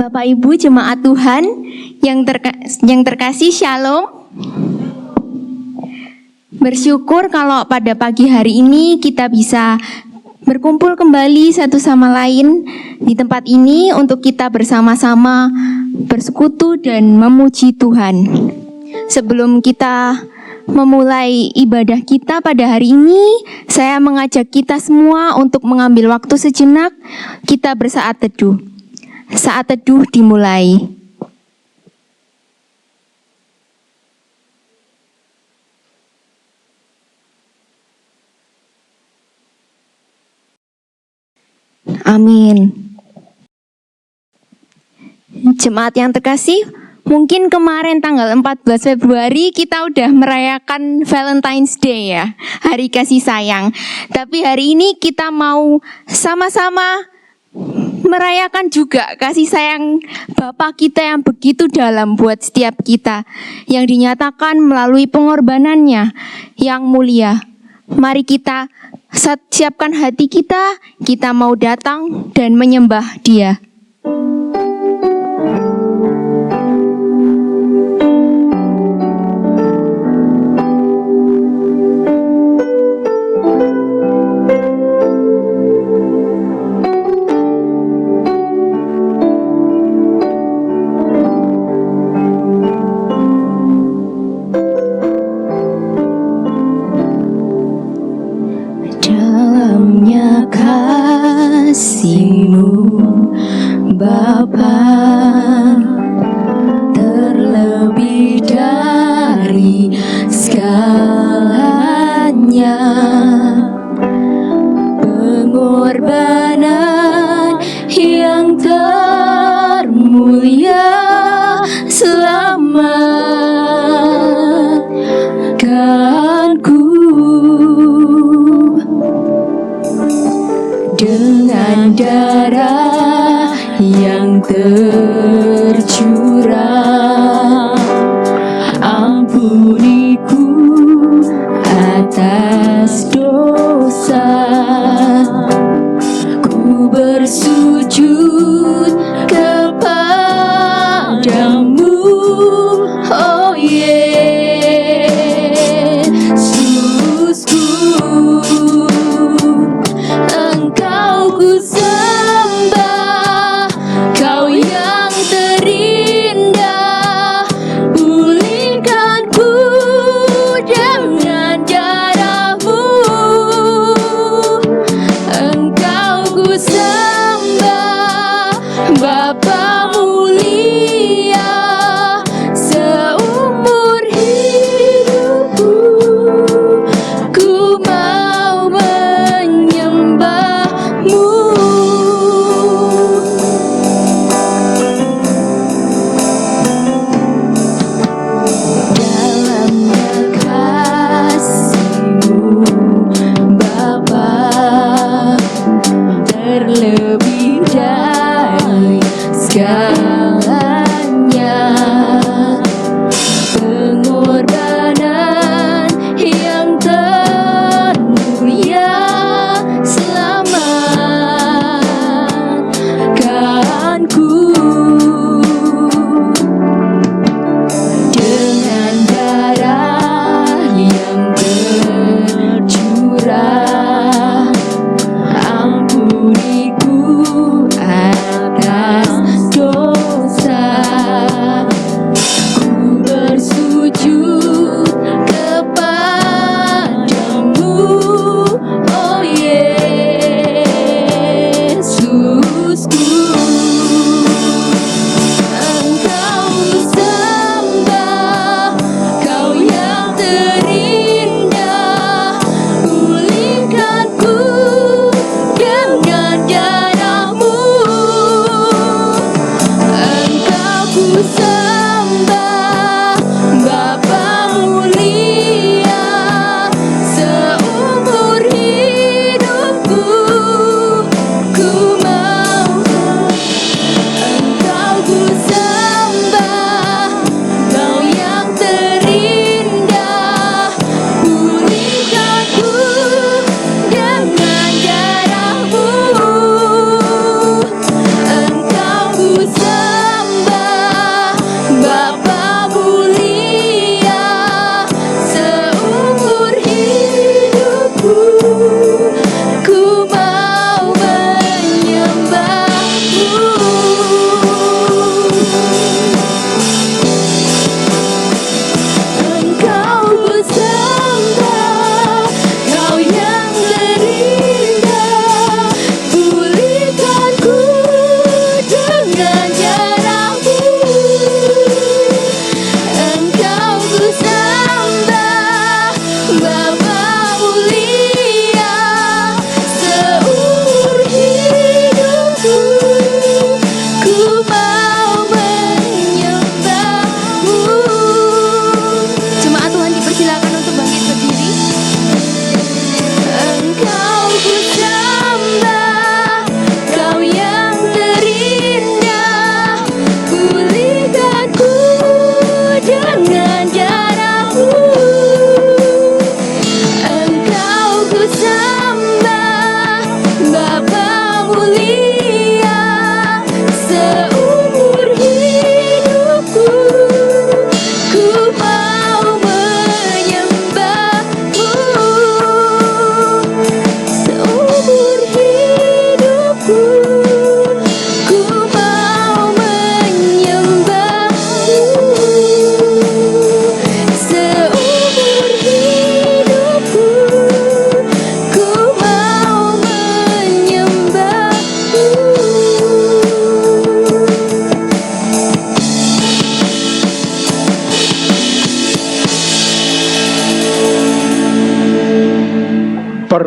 Bapak Ibu jemaat Tuhan yang terkasih, Shalom. Bersyukur kalau pada pagi hari ini kita bisa berkumpul kembali satu sama lain di tempat ini untuk kita bersama-sama bersekutu dan memuji Tuhan. Sebelum kita memulai ibadah kita pada hari ini, saya mengajak kita semua untuk mengambil waktu sejenak, kita bersaat teduh. Saat teduh dimulai. Amin. Jemaat yang terkasih, mungkin kemarin tanggal 14 Februari kita udah merayakan Valentine's Day ya, hari kasih sayang. Tapi hari ini kita mau sama-sama merayakan juga kasih sayang Bapa kita yang begitu dalam buat setiap kita, yang dinyatakan melalui pengorbanannya yang mulia. Mari kita siapkan hati kita mau datang dan menyembah Dia. Dalamnya kasih-Mu Bapa, terlebih dari segalanya, pengorbanan yang termulia selamatkanku. Dengan darah yang tercurah, ampuniku atas dosa. Ku bersujud kepadamu, oh Yesusku. Engkau ku sembah, Kau yang terindah. Pulihkanku dengan darah-Mu,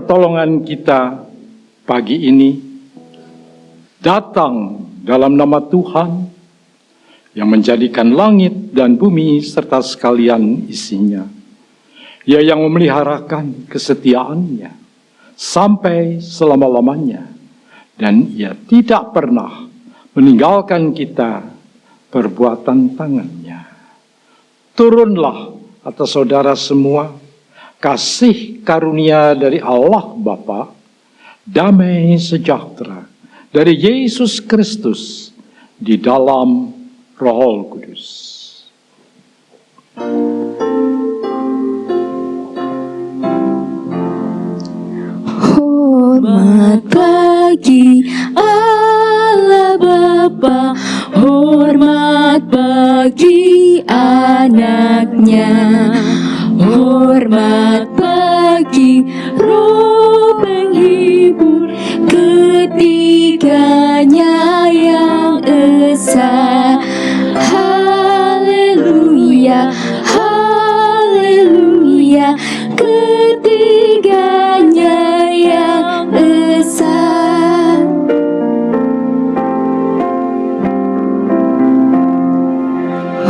pertolongan kita pagi ini datang dalam nama Tuhan yang menjadikan langit dan bumi serta sekalian isinya. Ia yang memeliharakan kesetiaannya sampai selama-lamanya, dan Ia tidak pernah meninggalkan kita perbuatan tangannya. Turunlah atas saudara semua kasih karunia dari Allah Bapa, damai sejahtera dari Yesus Kristus di dalam Roh Kudus. Hormat bagi Allah Bapa, hormat bagi anaknya, hormat bagi Roh penghibur, ketiganya yang esa. Haleluya, haleluya, ketiganya yang esa.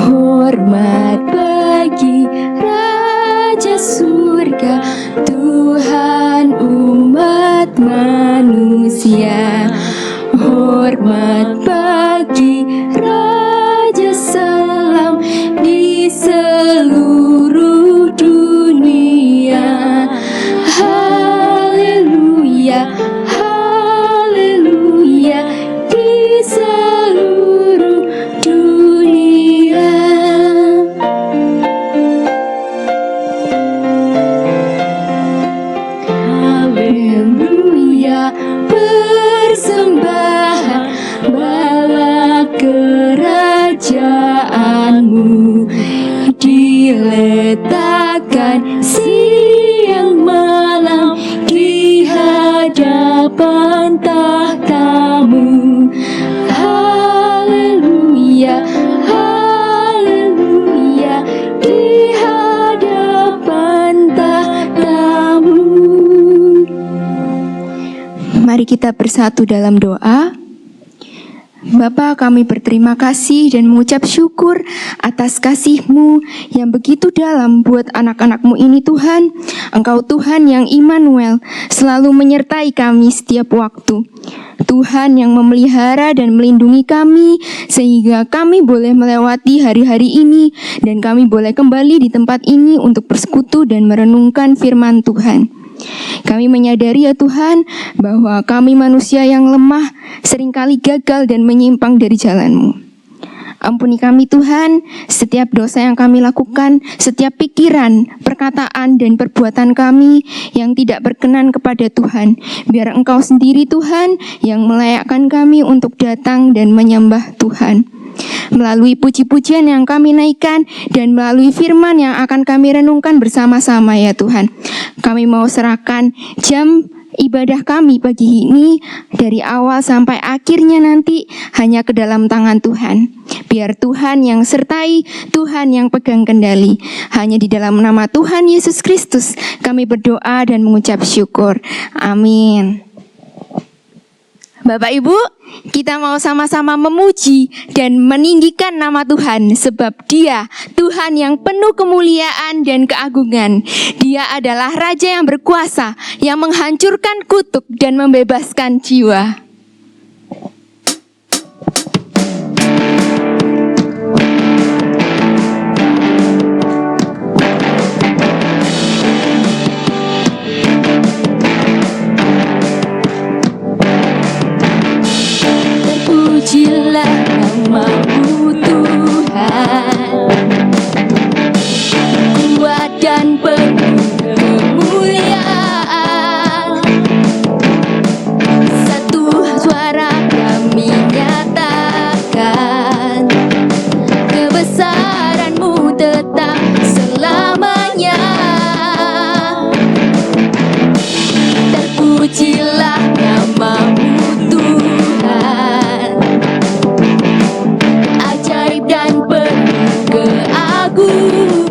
Hormat bagi Raja Surga, Tuhan umat manusia. Hormat bagi Raja Salam di seluruh dunia. Haleluya, haleluya, di seluruh dunia. Haleluya, persembahan bala kerajaanmu diletakkan siang malam di hadapan tahtamu. Haleluya, haleluya, di hadapan tahtamu. Mari kita bersatu dalam doa. Bapa, kami berterima kasih dan mengucap syukur atas kasih-Mu yang begitu dalam buat anak-anak-Mu ini Tuhan. Engkau Tuhan yang Immanuel, selalu menyertai kami setiap waktu. Tuhan yang memelihara dan melindungi kami sehingga kami boleh melewati hari-hari ini dan kami boleh kembali di tempat ini untuk bersekutu dan merenungkan firman Tuhan. Kami menyadari ya Tuhan bahwa kami manusia yang lemah seringkali gagal dan menyimpang dari jalan-Mu. Ampuni kami Tuhan, setiap dosa yang kami lakukan, setiap pikiran, perkataan, dan perbuatan kami yang tidak berkenan kepada Tuhan. Biar Engkau sendiri Tuhan yang melayakkan kami untuk datang dan menyembah Tuhan. Melalui puji-pujian yang kami naikkan dan melalui firman yang akan kami renungkan bersama-sama ya Tuhan. Kami mau serahkan jam ibadah kami pagi ini dari awal sampai akhirnya nanti hanya ke dalam tangan Tuhan. Biar Tuhan yang sertai, Tuhan yang pegang kendali. Hanya di dalam nama Tuhan Yesus Kristus kami berdoa dan mengucap syukur. Amin. Bapak Ibu, kita mau sama-sama memuji dan meninggikan nama Tuhan sebab Dia Tuhan yang penuh kemuliaan dan keagungan. Dia adalah Raja yang berkuasa, yang menghancurkan kutuk dan membebaskan jiwa. Terpujilah nama-Mu Tuhan, kuat dan penuh kemuliaan. Satu suara kami nyatakan, kebesaran-Mu tetap selamanya. Terpujilah nama-Mu Tuhan, ajaib dan penuh keagungan.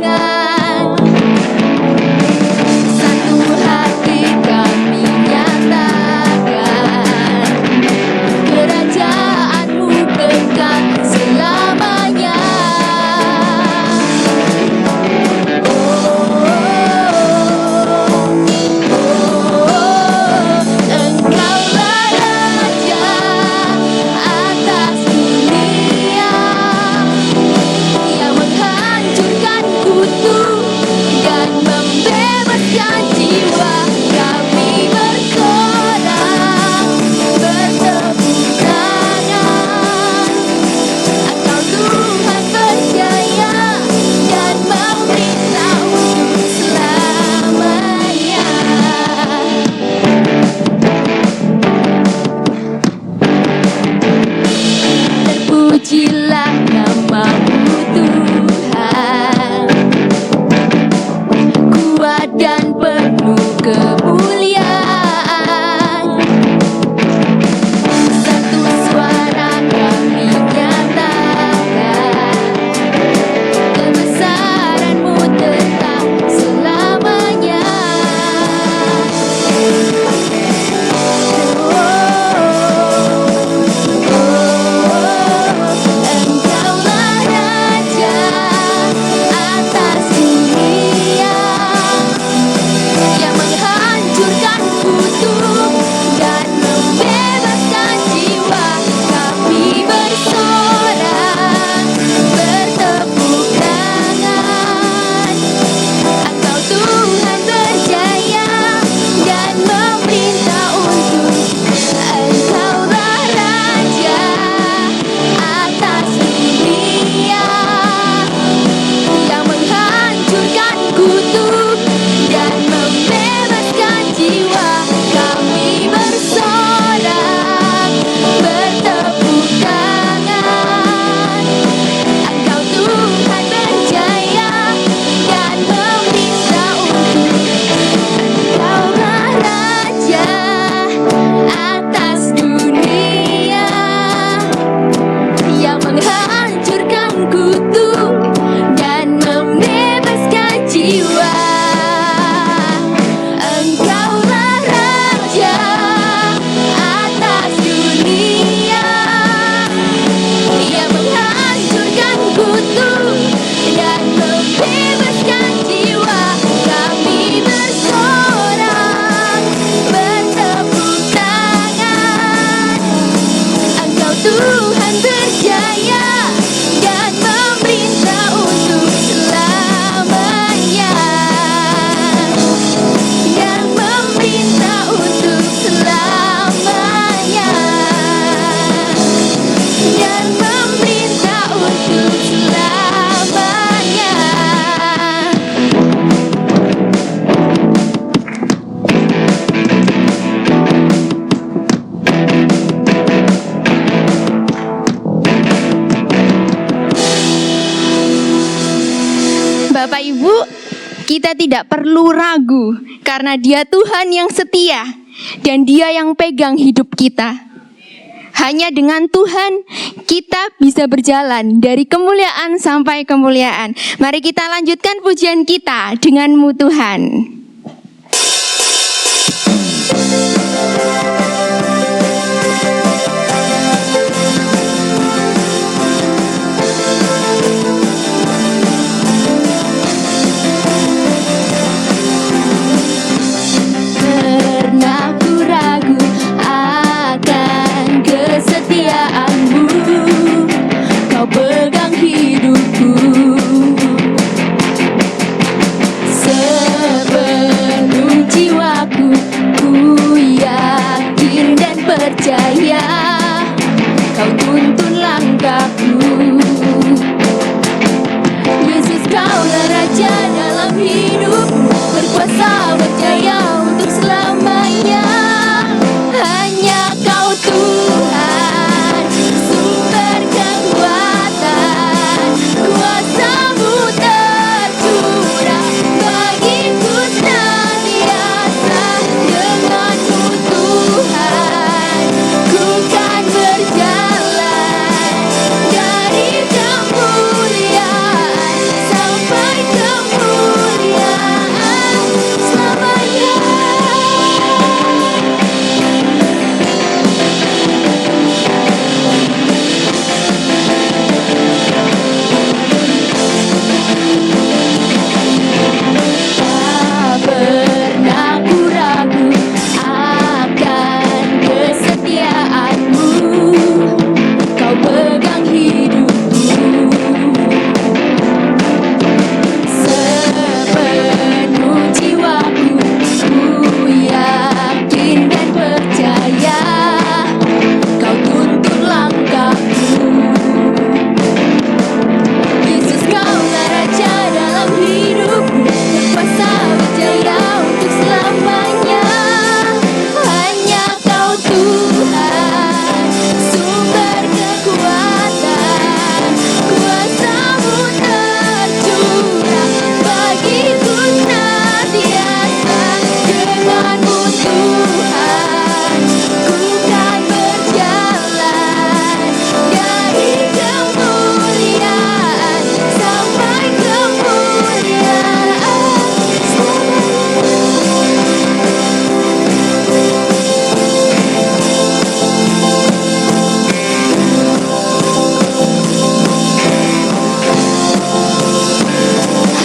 kita tidak perlu ragu karena Dia Tuhan yang setia dan Dia yang pegang hidup kita. Hanya dengan Tuhan kita bisa berjalan dari kemuliaan sampai kemuliaan. Mari kita lanjutkan pujian kita dengan-Mu Tuhan. Pernah ku ragu akan kesetiaan-Mu, Kau pegang hidupku. Sepenuh jiwaku ku yakin dan percaya Kau tuntun langkahku. Yesus, Kaulah Raja dalam hidupku, berkuasa berjaya untuk selamanya. Hanya Kau Tuhan, sumber kekuatan, kuasa-Mu tercurah bagiku senantiasa. Dengan-Mu Tuhan, ku kan berjalan dari kemuliaan sampai kemuliaan selamanya. Tak pernah ku ragu akan kesetiaan-Mu, Kau pegang hidupku. Sepenuh jiwaku ku yakin dan percaya Kau tuntun langkahku. Yesus, Kaulah Raja dalam hidupku, berkuasa berjaya untuk selamanya. Hanya Kau Tuhan, sumber kekuatan, kuasa-Mu tercurah bagiku senantiasa. Dengan-Mu Tuhan, ku kan berjalan dari kemuliaan sampai kemuliaan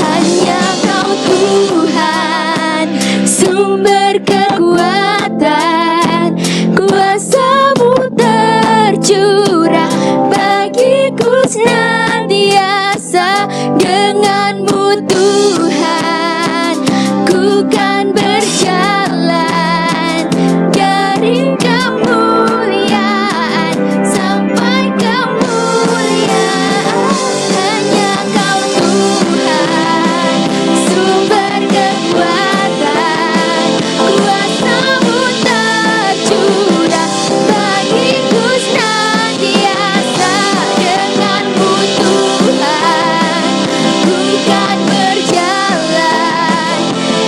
Hanya Kau Tuhan, sumber kekuatan, kuasa-Mu tercurah bagiku senantiasa. Dengan-Mu Tuhan, ku kan berjalan dari kemuliaan sampai kemuliaan. Hanya Kau Tuhan, sumber kekuatan, kuasa-Mu tercurah bagiku senantiasa. Dengan-Mu Tuhan, ku kan berjalan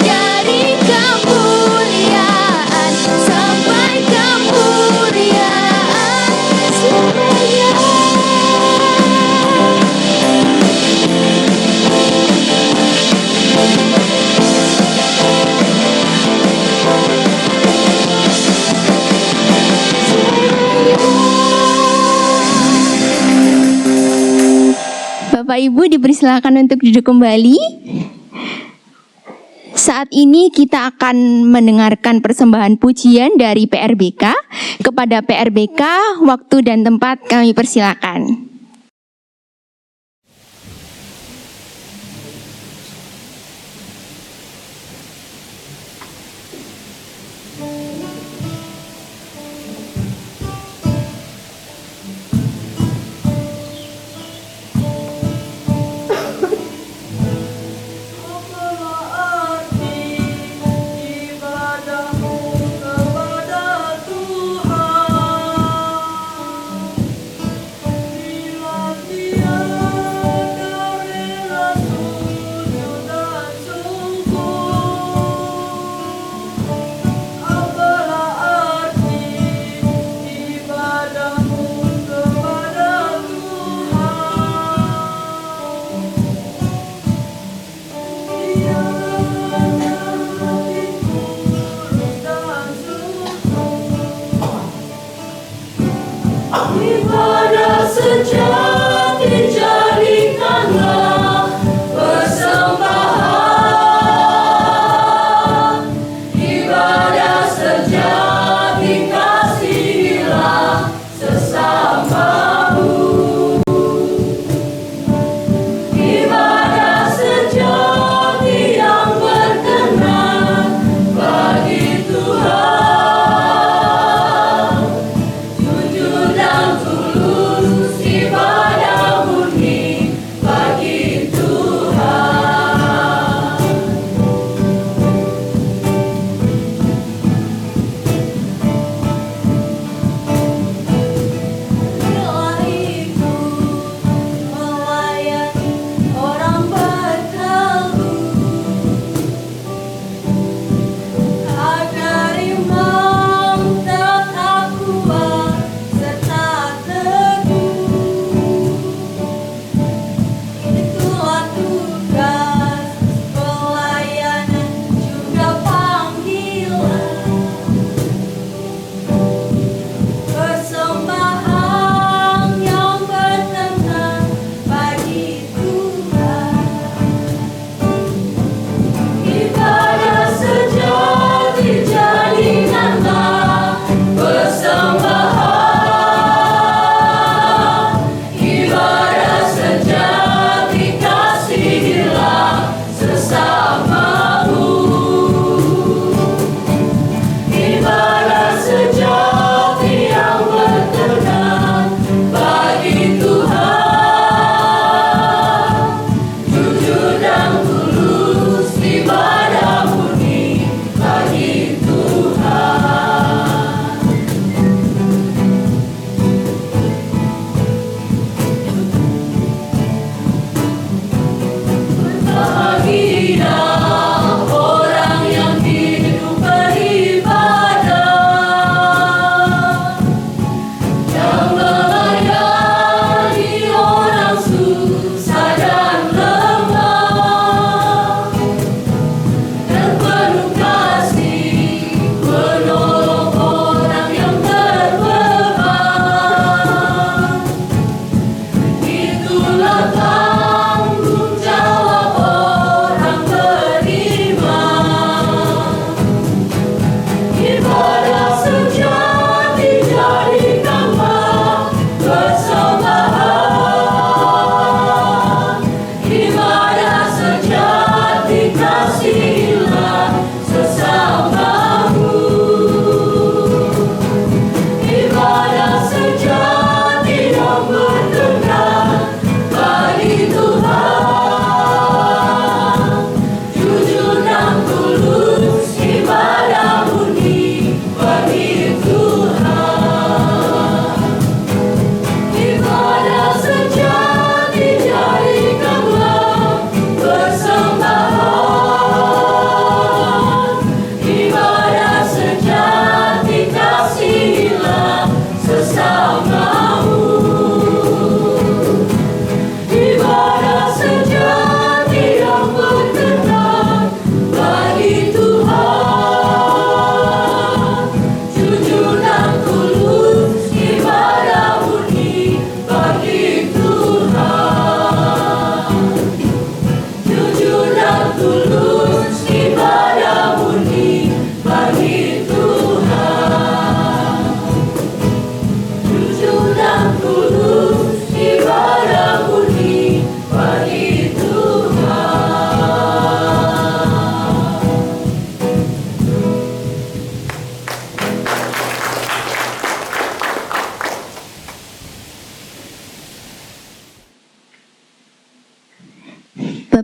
dari kemuliaan sampai kemuliaan selamanya. Bapak Ibu dipersilakan untuk duduk kembali. Saat ini kita akan mendengarkan persembahan pujian dari PRBK. Kepada PRBK, waktu dan tempat kami persilakan. Ibadahmu kepada Tuhan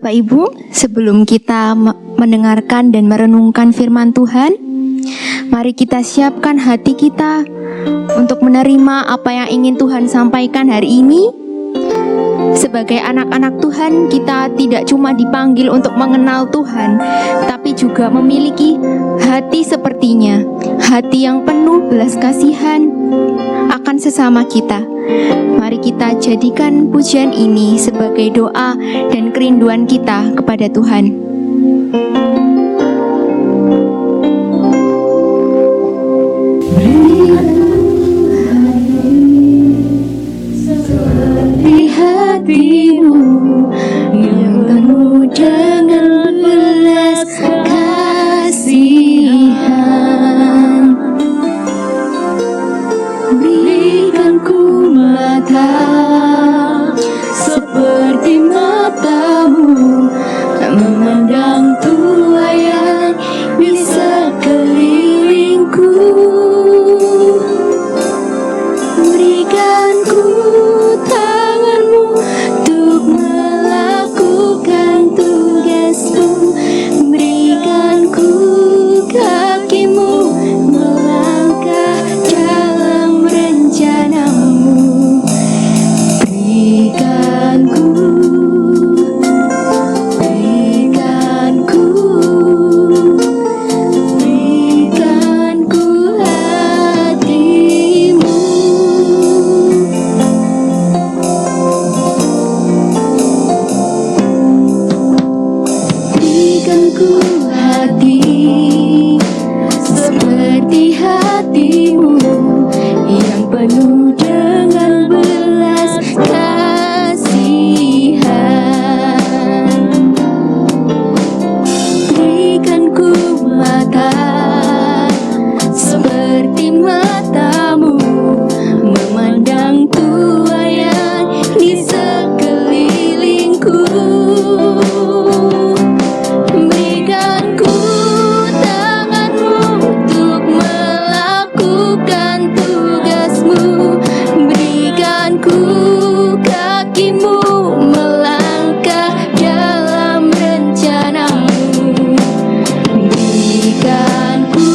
Bapak Ibu, sebelum kita mendengarkan dan merenungkan firman Tuhan, mari kita siapkan hati kita untuk menerima apa yang ingin Tuhan sampaikan hari ini. Sebagai anak-anak Tuhan, kita tidak cuma dipanggil untuk mengenal Tuhan, tapi juga memiliki hati sepertinya, hati yang penuh belas kasihan akan sesama kita. Mari kita jadikan pujian ini sebagai doa dan kerinduan kita kepada Tuhan. Hatimu yang penuh dengan belas kasihan, berikan ku mata seperti matamu, memandang tuayan di sekelilingku. Berikan ku tanganmu untuk melakukan tugasmu. Berikan ku kakimu melangkah dalam rencanamu. Berikan ku hatimu. Berikan ku hati seperti hatimu yang penuh dengan belas kasihan. Berikan ku mata seperti matamu, memandang tuayan di sekelilingku. Berikan ku tanganmu untuk melakukan tugasmu. Berikan ku kakimu melangkah dalam rencanamu. Berikan ku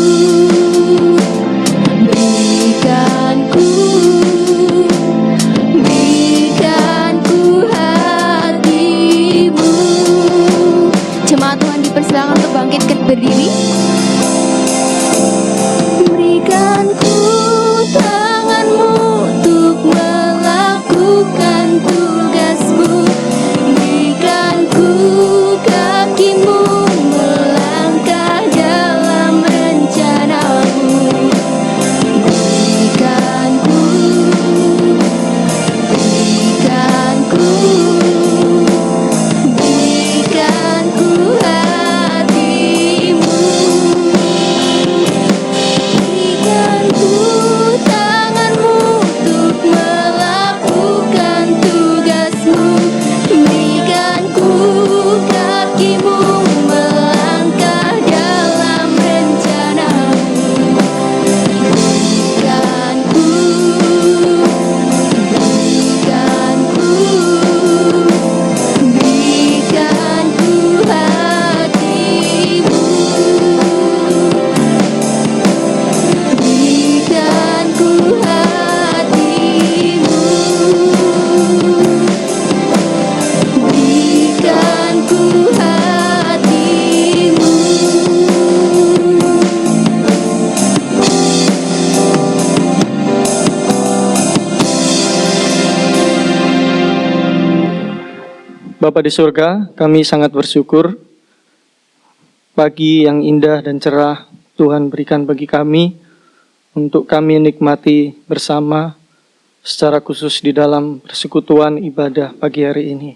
hatimu. Jemaat Tuhan dipersilakan untuk bangkit berdiri. Berikan ku tanganmu untuk melakukan tugasmu. Berikan ku kakimu melangkah dalam rencanamu. Berikan ku hatimu. Berikan ku tanganmu untuk melakukan tugasmu. Berikan ku kakimu melangkah dalam rencanamu. Berikan ku hatimu. Berikan ku hatimu. Berikan ku hatimu. Bapa di surga, kami sangat bersyukur pagi yang indah dan cerah Tuhan berikan bagi kami untuk kami nikmati bersama secara khusus di dalam persekutuan ibadah pagi hari ini.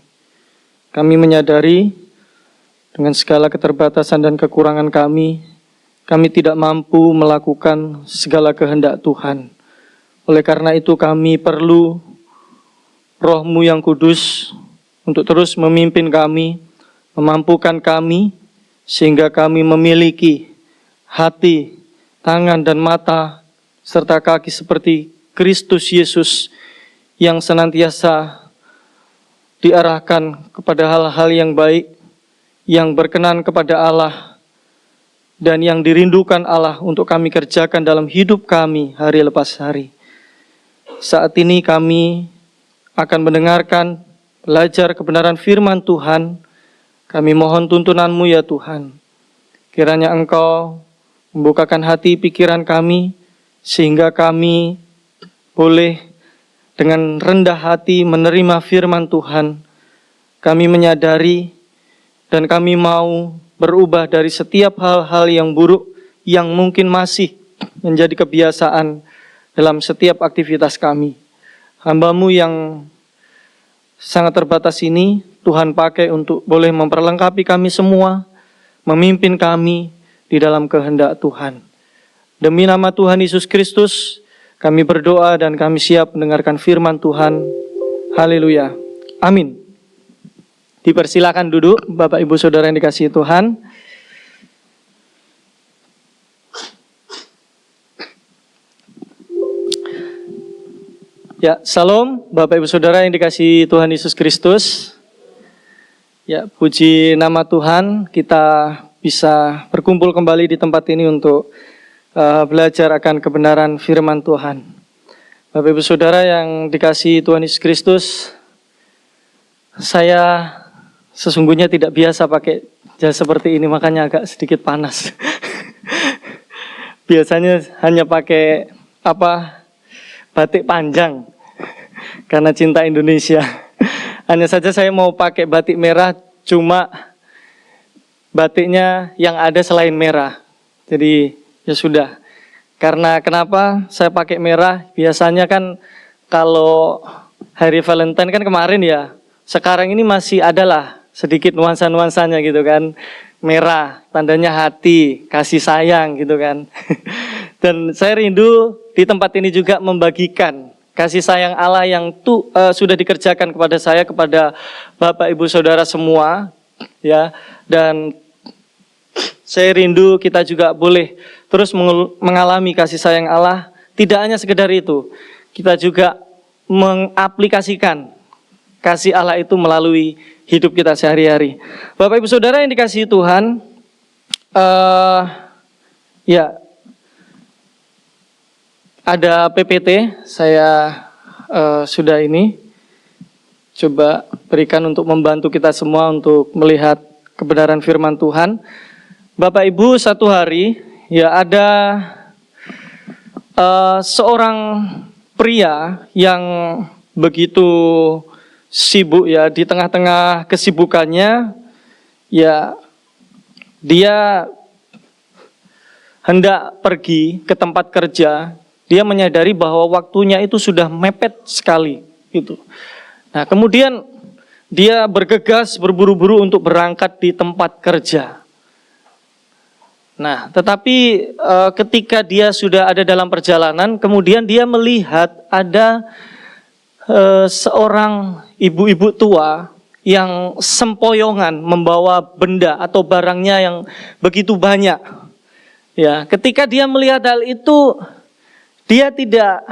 Kami menyadari dengan segala keterbatasan dan kekurangan kami tidak mampu melakukan segala kehendak Tuhan. Oleh karena itu kami perlu Roh-Mu yang kudus untuk terus memimpin kami, memampukan kami, sehingga kami memiliki hati, tangan, dan mata, serta kaki seperti Kristus Yesus yang senantiasa diarahkan kepada hal-hal yang baik, yang berkenan kepada Allah dan yang dirindukan Allah untuk kami kerjakan dalam hidup kami hari lepas hari. Saat ini kami akan mendengarkan, belajar kebenaran firman Tuhan. Kami mohon tuntunan-Mu ya Tuhan. Kiranya Engkau membukakan hati pikiran kami, sehingga kami boleh dengan rendah hati menerima firman Tuhan. Kami menyadari dan kami mau berubah dari setiap hal-hal yang buruk yang mungkin masih menjadi kebiasaan dalam setiap aktivitas kami. Hamba-Mu yang sangat terbatas ini Tuhan pakai untuk boleh memperlengkapi kami semua, memimpin kami di dalam kehendak Tuhan. Demi nama Tuhan Yesus Kristus, kami berdoa dan kami siap mendengarkan firman Tuhan. Haleluya. Amin. Dipersilakan duduk, Bapak Ibu Saudara yang dikasihi Tuhan. Ya, salam Bapak Ibu Saudara yang dikasihi Tuhan Yesus Kristus. Ya, puji nama Tuhan, kita bisa berkumpul kembali di tempat ini untuk belajar akan kebenaran firman Tuhan. Bapak Ibu Saudara yang dikasihi Tuhan Yesus Kristus, saya sesungguhnya tidak biasa pakai jas seperti ini, makanya agak sedikit panas. Biasanya hanya pakai batik panjang, karena cinta Indonesia. Hanya saja saya mau pakai batik merah, cuma batiknya yang ada selain merah. Jadi ya sudah. Karena kenapa saya pakai merah? Biasanya kan kalau hari Valentine kan kemarin ya, sekarang ini masih adalah sedikit nuansa-nuansanya gitu kan. Merah, tandanya hati, kasih sayang gitu kan. Dan saya rindu di tempat ini juga membagikan kasih sayang Allah yang sudah dikerjakan kepada saya, kepada Bapak Ibu Saudara semua, ya. Dan saya rindu kita juga boleh terus mengalami kasih sayang Allah. Tidak hanya sekedar itu, kita juga mengaplikasikan kasih Allah itu melalui hidup kita sehari-hari. Bapak Ibu Saudara yang dikasihi Tuhan, ya. Ada PPT, saya sudah ini coba berikan untuk membantu kita semua untuk melihat kebenaran firman Tuhan. Bapak Ibu, satu hari ya ada seorang pria yang begitu sibuk ya, di tengah-tengah kesibukannya ya dia hendak pergi ke tempat kerja. Dia menyadari bahwa waktunya itu sudah mepet sekali gitu. Nah, kemudian dia bergegas berburu-buru untuk berangkat di tempat kerja. Nah, tetapi ketika dia sudah ada dalam perjalanan, kemudian dia melihat ada seorang ibu-ibu tua yang sempoyongan membawa benda atau barangnya yang begitu banyak. Ya, ketika dia melihat hal itu, dia tidak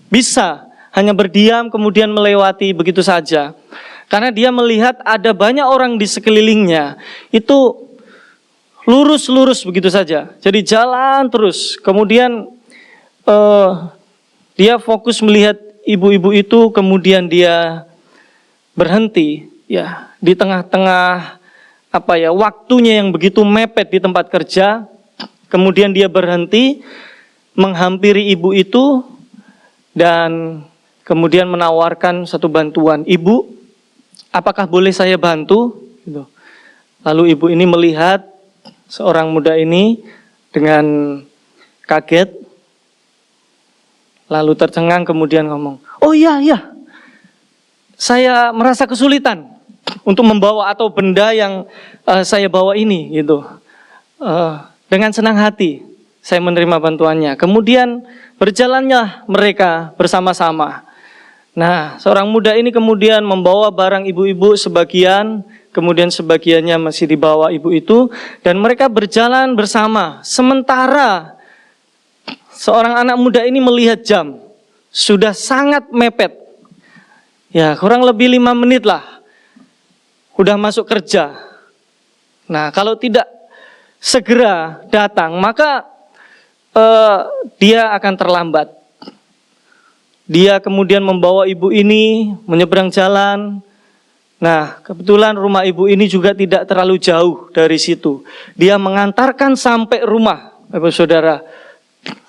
bisa hanya berdiam kemudian melewati begitu saja. Karena dia melihat ada banyak orang di sekelilingnya itu lurus-lurus begitu saja. Jadi jalan terus. Kemudian dia fokus melihat ibu-ibu itu, kemudian dia berhenti ya di tengah-tengah waktunya yang begitu mepet di tempat kerja. Kemudian dia berhenti menghampiri ibu itu dan kemudian menawarkan satu bantuan. Ibu, apakah boleh saya bantu? Gitu. Lalu ibu ini melihat seorang muda ini dengan kaget, lalu tercengang kemudian ngomong, oh iya, saya merasa kesulitan untuk membawa atau benda yang saya bawa ini, gitu. Dengan senang hati saya menerima bantuannya. Kemudian berjalannya mereka bersama-sama. Nah, seorang muda ini kemudian membawa barang ibu-ibu sebagian, kemudian sebagiannya masih dibawa ibu itu, dan mereka berjalan bersama. Sementara seorang anak muda ini melihat jam, sudah sangat mepet. Ya, kurang lebih 5 menit lah. udah masuk kerja. Nah, kalau tidak segera datang, maka dia akan terlambat. Dia kemudian membawa ibu ini menyeberang jalan. Nah, kebetulan rumah ibu ini juga tidak terlalu jauh dari situ. Dia mengantarkan sampai rumah, Bapak Saudara,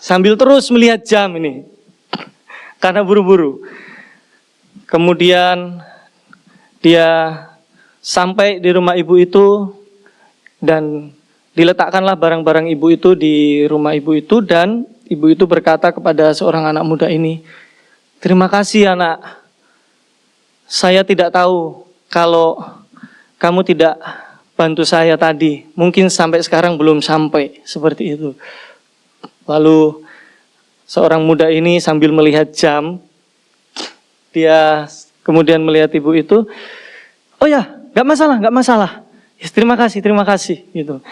sambil terus melihat jam ini, karena buru-buru. Kemudian dia sampai di rumah ibu itu dan diletakkanlah barang-barang ibu itu di rumah ibu itu, dan ibu itu berkata kepada seorang anak muda ini, "Terima kasih anak, saya tidak tahu kalau kamu tidak bantu saya tadi, mungkin sampai sekarang belum sampai," seperti itu. Lalu seorang muda ini sambil melihat jam, dia kemudian melihat ibu itu, "Oh ya, nggak masalah. Ya, terima kasih, gitu.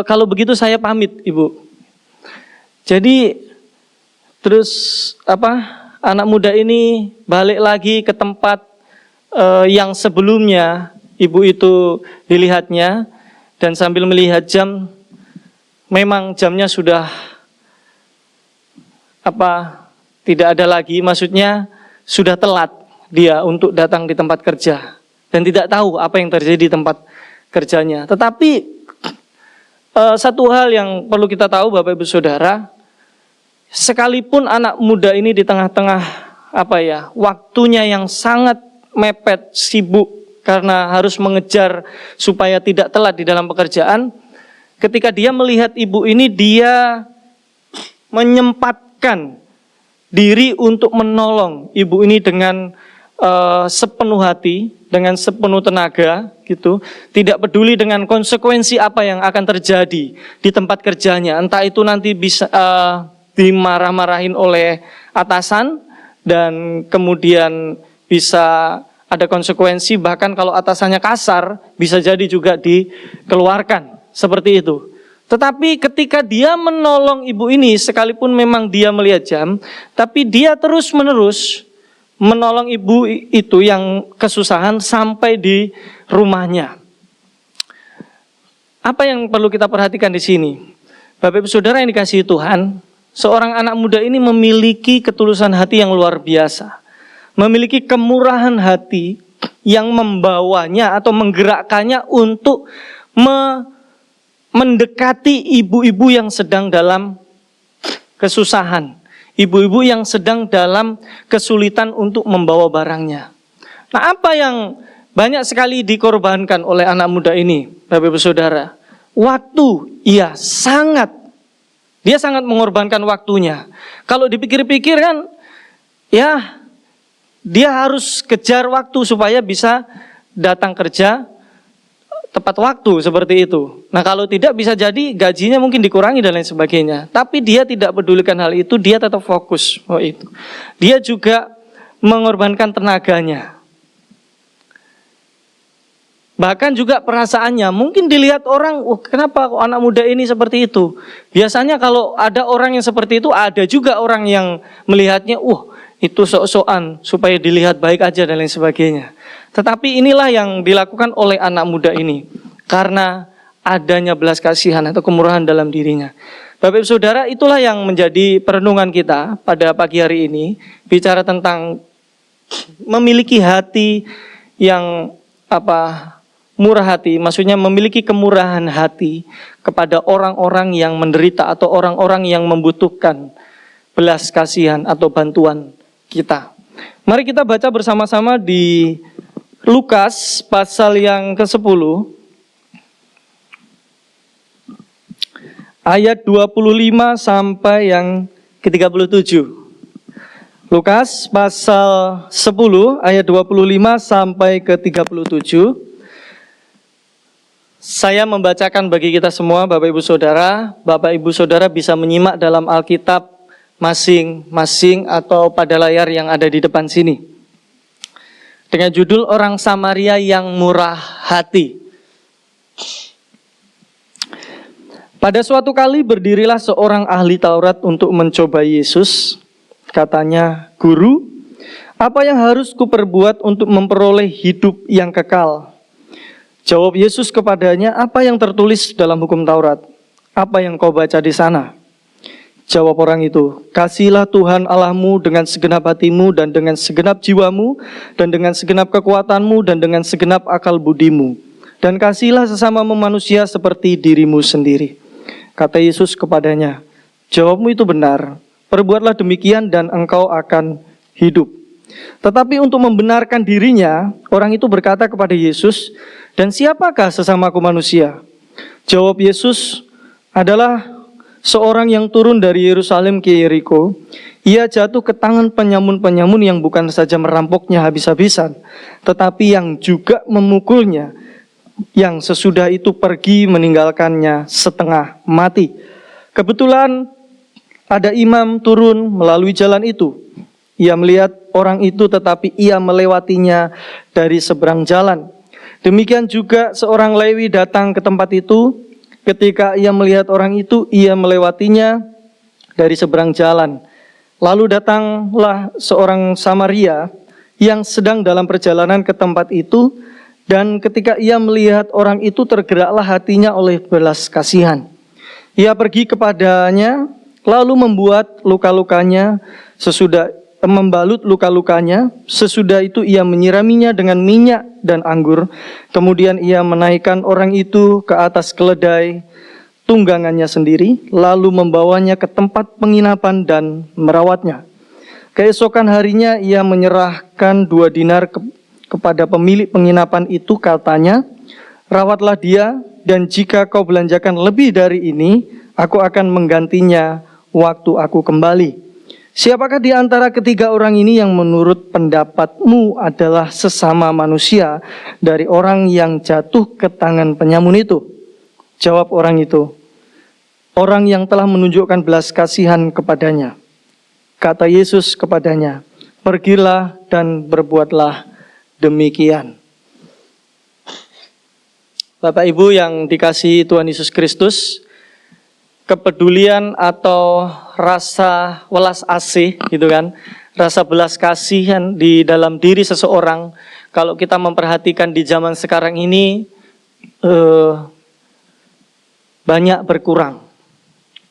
Kalau begitu saya pamit, ibu." Jadi terus anak muda ini balik lagi ke tempat yang sebelumnya ibu itu dilihatnya, dan sambil melihat jam, memang jamnya sudah tidak ada lagi, maksudnya sudah telat dia untuk datang di tempat kerja dan tidak tahu apa yang terjadi di tempat kerjanya. Tetapi satu hal yang perlu kita tahu, Bapak Ibu Saudara, sekalipun anak muda ini di tengah-tengah waktunya yang sangat mepet, sibuk karena harus mengejar supaya tidak telat di dalam pekerjaan, ketika dia melihat ibu ini, dia menyempatkan diri untuk menolong ibu ini dengan sepenuh hati, dengan sepenuh tenaga, gitu. Tidak peduli dengan konsekuensi apa yang akan terjadi di tempat kerjanya. Entah itu nanti bisa dimarah-marahin oleh atasan, dan kemudian bisa ada konsekuensi, bahkan kalau atasannya kasar bisa jadi juga dikeluarkan, seperti itu. Tetapi ketika dia menolong ibu ini, sekalipun memang dia melihat jam, tapi dia terus-menerus menolong ibu itu yang kesusahan sampai di rumahnya. Apa yang perlu kita perhatikan di sini? Bapak Ibu Saudara yang dikasihi Tuhan, seorang anak muda ini memiliki ketulusan hati yang luar biasa. Memiliki kemurahan hati yang membawanya atau menggerakkannya untuk mendekati ibu-ibu yang sedang dalam kesusahan. Ibu-ibu yang sedang dalam kesulitan untuk membawa barangnya. Nah, apa yang banyak sekali dikorbankan oleh anak muda ini, Bapak Ibu Saudara? Waktu, dia sangat mengorbankan waktunya. Kalau dipikir-pikir kan, ya dia harus kejar waktu supaya bisa datang kerja tepat waktu, seperti itu. Nah, kalau tidak bisa jadi gajinya mungkin dikurangi dan lain sebagainya. Tapi dia tidak pedulikan hal itu, dia tetap fokus. Itu. Dia juga mengorbankan tenaganya. Bahkan juga perasaannya, mungkin dilihat orang, kenapa kok anak muda ini seperti itu? Biasanya kalau ada orang yang seperti itu, ada juga orang yang melihatnya, itu sok-sokan supaya dilihat baik aja dan lain sebagainya. Tetapi inilah yang dilakukan oleh anak muda ini, karena adanya belas kasihan atau kemurahan dalam dirinya. Bapak Ibu Saudara, itulah yang menjadi perenungan kita pada pagi hari ini, bicara tentang memiliki hati yang murah hati, maksudnya memiliki kemurahan hati kepada orang-orang yang menderita atau orang-orang yang membutuhkan belas kasihan atau bantuan kita. Mari kita baca bersama-sama di Lukas pasal yang ke-10 ayat 25 sampai yang ke-37. Lukas pasal 10 ayat 25 sampai ke-37. Saya membacakan bagi kita semua, Bapak Ibu Saudara. Bapak Ibu Saudara bisa menyimak dalam Alkitab masing-masing atau pada layar yang ada di depan sini. Dengan judul Orang Samaria yang Murah Hati. Pada suatu kali berdirilah seorang ahli Taurat untuk mencoba Yesus. Katanya, "Guru, Apa yang harus kuperbuat untuk memperoleh hidup yang kekal? Jawab Yesus kepadanya, apa yang tertulis dalam hukum Taurat? Apa yang kau baca di sana? Jawab orang itu, kasihilah Tuhan Allahmu dengan segenap hatimu dan dengan segenap jiwamu dan dengan segenap kekuatanmu dan dengan segenap akal budimu. Dan kasihilah sesamamu manusia seperti dirimu sendiri. Kata Yesus kepadanya, jawabmu itu benar, perbuatlah demikian dan engkau akan hidup. Tetapi untuk membenarkan dirinya, orang itu berkata kepada Yesus, dan siapakah sesamaku manusia? Jawab Yesus, adalah seorang yang turun dari Yerusalem ke Yeriko. Ia jatuh ke tangan penyamun-penyamun yang bukan saja merampoknya habis-habisan, tetapi yang juga memukulnya, yang sesudah itu pergi meninggalkannya setengah mati. Kebetulan ada imam turun melalui jalan itu. Ia melihat orang itu tetapi ia melewatinya dari seberang jalan. Demikian juga seorang Lewi datang ke tempat itu. Ketika ia melihat orang itu, ia melewatinya dari seberang jalan. Lalu datanglah seorang Samaria yang sedang dalam perjalanan ke tempat itu, dan ketika ia melihat orang itu, tergeraklah hatinya oleh belas kasihan. Ia pergi kepadanya, lalu membalut luka-lukanya, sesudah itu ia menyiraminya dengan minyak dan anggur. Kemudian ia menaikkan orang itu ke atas keledai tunggangannya sendiri, lalu membawanya ke tempat penginapan dan merawatnya. Keesokan harinya ia menyerahkan 2 dinar kepada pemilik penginapan itu, katanya, rawatlah dia, dan jika kau belanjakan lebih dari ini, aku akan menggantinya waktu aku kembali. Siapakah di antara ketiga orang ini yang menurut pendapatmu adalah sesama manusia dari orang yang jatuh ke tangan penyamun itu? Jawab orang itu, orang yang telah menunjukkan belas kasihan kepadanya. Kata Yesus kepadanya, pergilah dan berbuatlah demikian. Bapak Ibu yang dikasihi Tuhan Yesus Kristus, kepedulian atau rasa welas asih gitu kan, rasa belas kasihan di dalam diri seseorang, kalau kita memperhatikan di zaman sekarang ini banyak berkurang.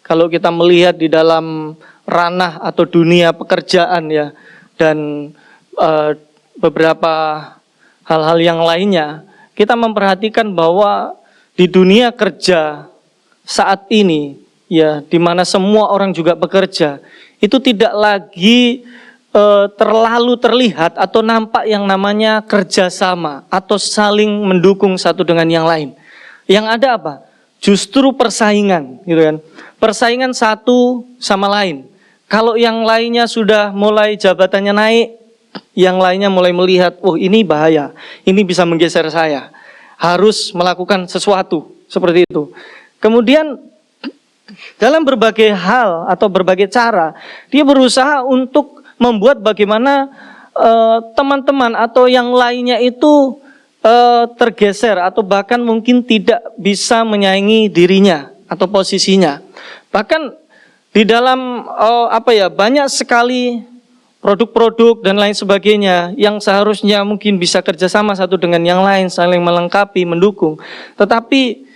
Kalau kita melihat di dalam ranah atau dunia pekerjaan ya, dan beberapa hal-hal yang lainnya, kita memperhatikan bahwa di dunia kerja saat ini ya, di mana semua orang juga bekerja, itu tidak lagi terlalu terlihat atau nampak yang namanya kerjasama atau saling mendukung satu dengan yang lain. Yang ada apa? Justru persaingan, gitu kan? Persaingan satu sama lain. Kalau yang lainnya sudah mulai jabatannya naik, yang lainnya mulai melihat, oh ini bahaya, ini bisa menggeser saya, harus melakukan sesuatu seperti itu. Kemudian dalam berbagai hal atau berbagai cara, dia berusaha untuk membuat bagaimana teman-teman atau yang lainnya itu tergeser atau bahkan mungkin tidak bisa menyaingi dirinya atau posisinya. Bahkan di dalam banyak sekali produk-produk dan lain sebagainya yang seharusnya mungkin bisa kerjasama satu dengan yang lain, saling melengkapi, mendukung. Tetapi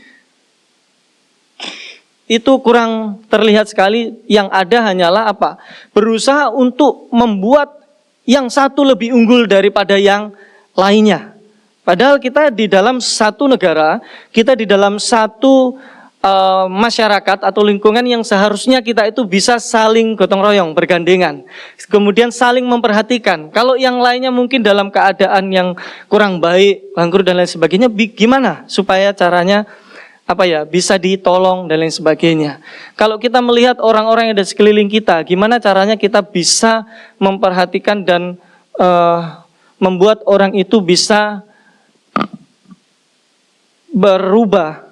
itu kurang terlihat sekali. Yang ada hanyalah apa? Berusaha untuk membuat yang satu lebih unggul daripada yang lainnya. Padahal kita di dalam satu negara, kita di dalam satu masyarakat atau lingkungan yang seharusnya kita itu bisa saling gotong royong, bergandengan. Kemudian saling memperhatikan. Kalau yang lainnya mungkin dalam keadaan yang kurang baik, bangkrut dan lain sebagainya, gimana supaya caranya bisa ditolong dan lain sebagainya. Kalau kita melihat orang-orang yang ada sekeliling kita, gimana caranya kita bisa memperhatikan dan membuat orang itu bisa berubah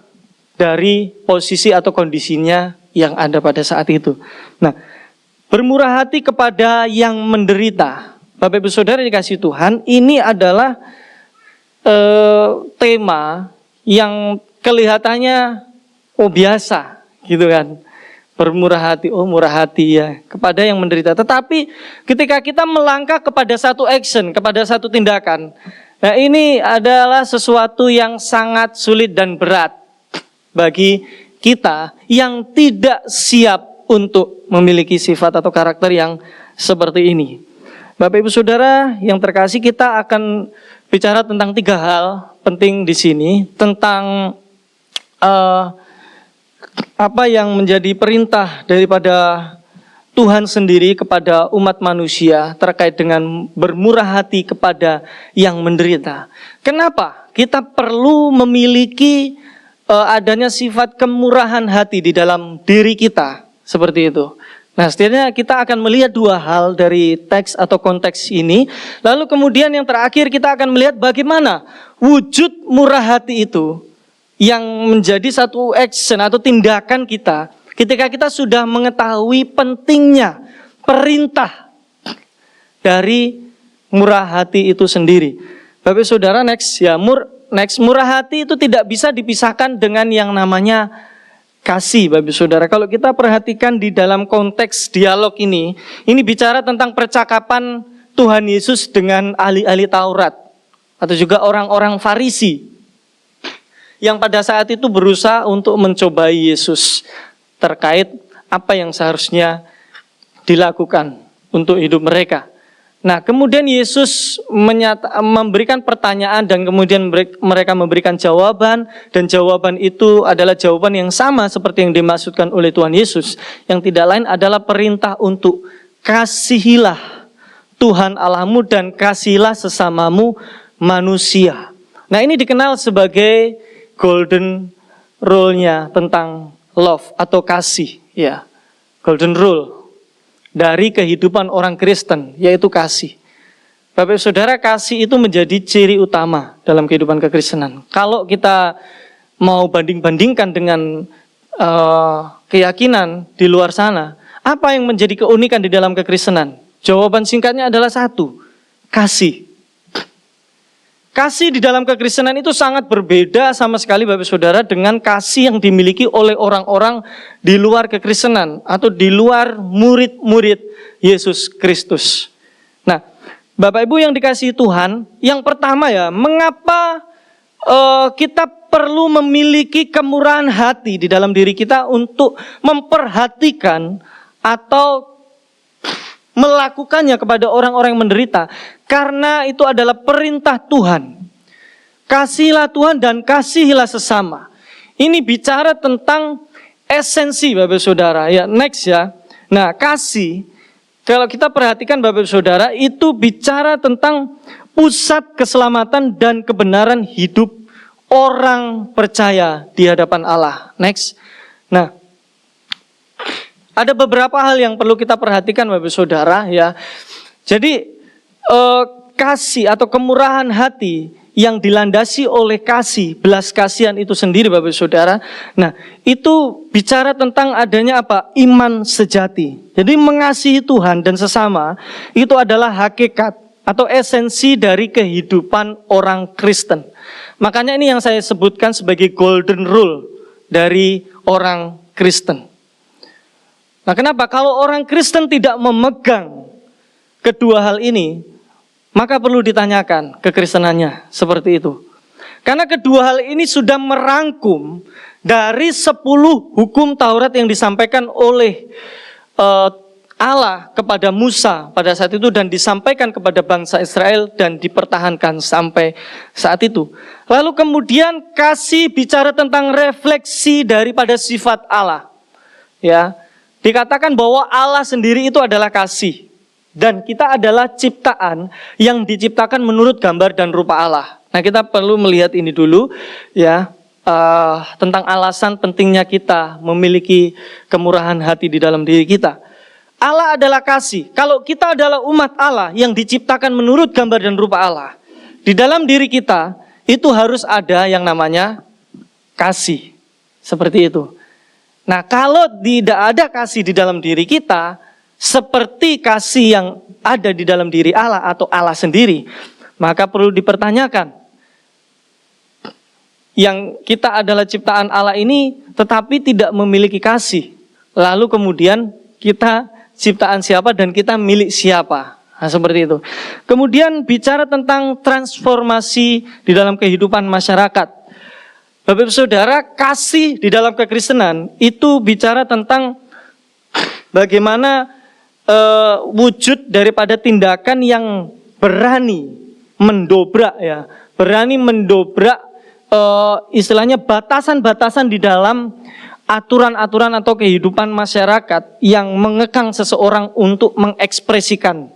dari posisi atau kondisinya yang ada pada saat itu. Nah, bermurah hati kepada yang menderita. Bapak Ibu Saudara dikasihi Tuhan, ini adalah tema yang kelihatannya biasa gitu kan. Bermurah hati, oh murah hati ya, kepada yang menderita. Tetapi ketika kita melangkah kepada satu action, kepada satu tindakan, nah ini adalah sesuatu yang sangat sulit dan berat bagi kita yang tidak siap untuk memiliki sifat atau karakter yang seperti ini. Bapak Ibu Saudara yang terkasih, kita akan bicara tentang 3 hal penting di sini, tentang apa yang menjadi perintah daripada Tuhan sendiri kepada umat manusia terkait dengan bermurah hati kepada yang menderita. Kenapa kita perlu memiliki adanya sifat kemurahan hati di dalam diri kita seperti itu? Nah, setidaknya kita akan melihat 2 hal dari teks atau konteks ini. Lalu kemudian yang terakhir kita akan melihat bagaimana wujud murah hati itu yang menjadi satu action atau tindakan kita ketika kita sudah mengetahui pentingnya perintah dari murah hati itu sendiri. Bapak Saudara, next murah hati itu tidak bisa dipisahkan dengan yang namanya kasih, Bapak Saudara. Kalau kita perhatikan di dalam konteks dialog ini bicara tentang percakapan Tuhan Yesus dengan ahli-ahli Taurat atau juga orang-orang Farisi yang pada saat itu berusaha untuk mencobai Yesus terkait apa yang seharusnya dilakukan untuk hidup mereka. Nah, kemudian Yesus memberikan pertanyaan dan kemudian mereka memberikan jawaban, dan jawaban itu adalah jawaban yang sama seperti yang dimaksudkan oleh Tuhan Yesus, yang tidak lain adalah perintah untuk kasihilah Tuhan Allahmu dan kasihilah sesamamu manusia. Nah, ini dikenal sebagai golden rule-nya tentang love atau kasih, ya. Golden rule dari kehidupan orang Kristen, yaitu kasih. Bapak Saudara, kasih itu menjadi ciri utama dalam kehidupan kekristenan. Kalau kita mau banding-bandingkan dengan keyakinan di luar sana, apa yang menjadi keunikan di dalam kekristenan? Jawaban singkatnya adalah 1, kasih. Kasih di dalam kekristenan itu sangat berbeda sama sekali Bapak Saudara dengan kasih yang dimiliki oleh orang-orang di luar kekristenan atau di luar murid-murid Yesus Kristus. Nah, Bapak Ibu yang dikasihi Tuhan, yang pertama ya, mengapa kita perlu memiliki kemurahan hati di dalam diri kita untuk memperhatikan atau melakukannya kepada orang-orang yang menderita, karena itu adalah perintah Tuhan. Kasihilah Tuhan dan kasihilah sesama. Ini bicara tentang esensi Bapak Saudara. Ya, next ya. Nah, kasih, kalau kita perhatikan Bapak Saudara, itu bicara tentang pusat keselamatan dan kebenaran hidup orang percaya di hadapan Allah. Next. Nah, ada beberapa hal yang perlu kita perhatikan Bapak Saudara ya. Jadi kasih atau kemurahan hati yang dilandasi oleh kasih, belas kasihan itu sendiri Bapak Saudara. Nah, itu bicara tentang adanya apa? Iman sejati. Jadi mengasihi Tuhan dan sesama itu adalah hakikat atau esensi dari kehidupan orang Kristen. Makanya ini yang saya sebutkan sebagai golden rule dari orang Kristen. Nah, kenapa? Kalau orang Kristen tidak memegang kedua hal ini, maka perlu ditanyakan kekristenannya seperti itu. Karena kedua hal ini sudah merangkum dari 10 hukum Taurat yang disampaikan oleh Allah kepada Musa pada saat itu dan disampaikan kepada bangsa Israel dan dipertahankan sampai saat itu. Lalu kemudian kasih bicara tentang refleksi daripada sifat Allah. Ya. Dikatakan bahwa Allah sendiri itu adalah kasih. Dan kita adalah ciptaan yang diciptakan menurut gambar dan rupa Allah. Nah, kita perlu melihat ini dulu ya, tentang alasan pentingnya kita memiliki kemurahan hati di dalam diri kita. Allah adalah kasih. Kalau kita adalah umat Allah yang diciptakan menurut gambar dan rupa Allah, di dalam diri kita itu harus ada yang namanya kasih. Seperti itu. Nah, kalau tidak ada kasih di dalam diri kita, seperti kasih yang ada di dalam diri Allah atau Allah sendiri, maka perlu dipertanyakan. Yang kita adalah ciptaan Allah ini, tetapi tidak memiliki kasih. lalu kemudian kita ciptaan siapa dan kita milik siapa. Nah, seperti itu. Kemudian bicara tentang transformasi di dalam kehidupan masyarakat. Bapak Ibu Saudara, kasih di dalam kekristenan itu bicara tentang bagaimana wujud daripada tindakan yang berani mendobrak ya, berani mendobrak istilahnya batasan-batasan di dalam aturan-aturan atau kehidupan masyarakat yang mengekang seseorang untuk mengekspresikan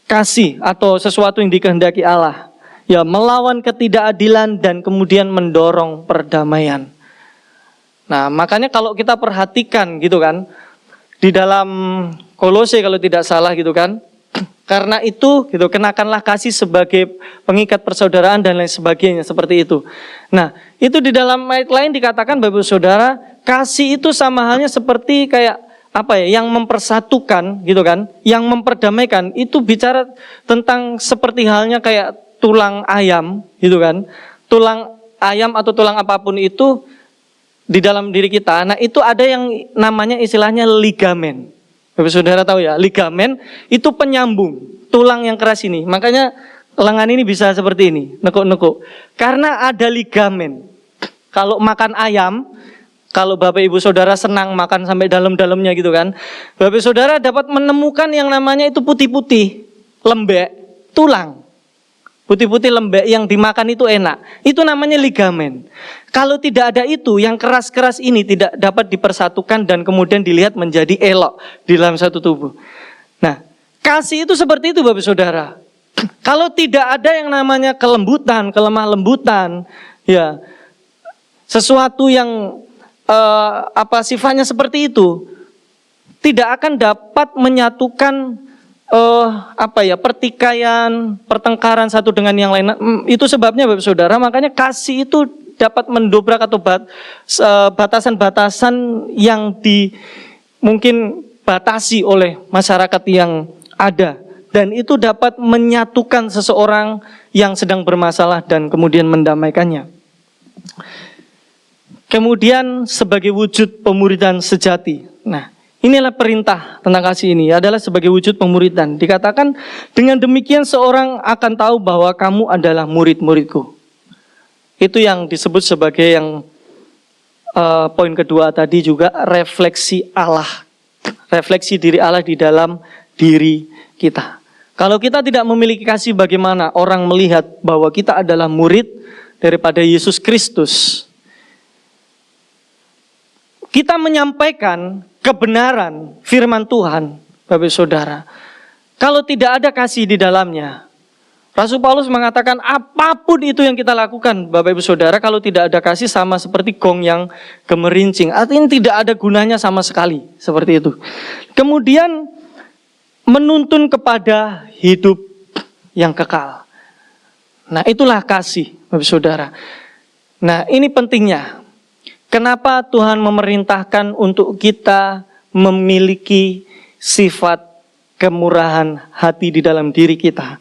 kasih atau sesuatu yang dikehendaki Allah. Ya, melawan ketidakadilan dan kemudian mendorong perdamaian. Nah, makanya kalau kita perhatikan gitu kan, di dalam Kolose kalau tidak salah gitu kan, karena itu gitu, kenakanlah kasih sebagai pengikat persaudaraan dan lain sebagainya seperti itu. Nah, itu di dalam ayat lain dikatakan Bapak Ibu Saudara, kasih itu sama halnya seperti kayak apa ya, yang mempersatukan gitu kan, yang memperdamaikan. Itu bicara tentang seperti halnya kayak tulang ayam gitu kan. Tulang ayam atau tulang apapun itu di dalam diri kita. Nah, itu ada yang namanya istilahnya ligamen. Bapak Saudara tahu ya, ligamen itu penyambung tulang yang keras ini. Makanya lengan ini bisa seperti ini, nekuk-nekuk. Karena ada ligamen. Kalau makan ayam, kalau Bapak Ibu Saudara senang makan sampai dalam-dalamnya gitu kan, Bapak Ibu Saudara dapat menemukan yang namanya itu putih-putih, lembek, tulang. Putih-putih lembek yang dimakan itu enak. Itu namanya ligamen. Kalau tidak ada itu, yang keras-keras ini tidak dapat dipersatukan dan kemudian dilihat menjadi elok di dalam satu tubuh. Nah, kasih itu seperti itu Bapak Saudara. Kalau tidak ada yang namanya kelembutan, kelemah lembutan, ya, sesuatu yang sifatnya seperti itu, tidak akan dapat menyatukan pertikaian, pertengkaran satu dengan yang lain. Itu sebabnya Bapak Saudara, makanya kasih itu dapat mendobrak atau batasan-batasan yang mungkin batasi oleh masyarakat yang ada, dan itu dapat menyatukan seseorang yang sedang bermasalah dan kemudian mendamaikannya. Kemudian sebagai wujud pemuridan sejati. Nah, inilah perintah tentang kasih ini adalah sebagai wujud pemuridan. Dikatakan dengan demikian seorang akan tahu bahwa kamu adalah murid-muridku. Itu yang disebut sebagai yang poin kedua tadi juga, refleksi Allah. Refleksi diri Allah di dalam diri kita. Kalau kita tidak memiliki kasih, bagaimana orang melihat bahwa kita adalah murid daripada Yesus Kristus? Kita menyampaikan kebenaran firman Tuhan, Bapak Saudara. Kalau tidak ada kasih di dalamnya, Rasul Paulus mengatakan apapun itu yang kita lakukan, Bapak Ibu Saudara, kalau tidak ada kasih sama seperti gong yang gemerincing. Artinya tidak ada gunanya sama sekali, seperti itu. Kemudian menuntun kepada hidup yang kekal. Nah, itulah kasih, Bapak Saudara. Nah, ini pentingnya. Kenapa Tuhan memerintahkan untuk kita memiliki sifat kemurahan hati di dalam diri kita,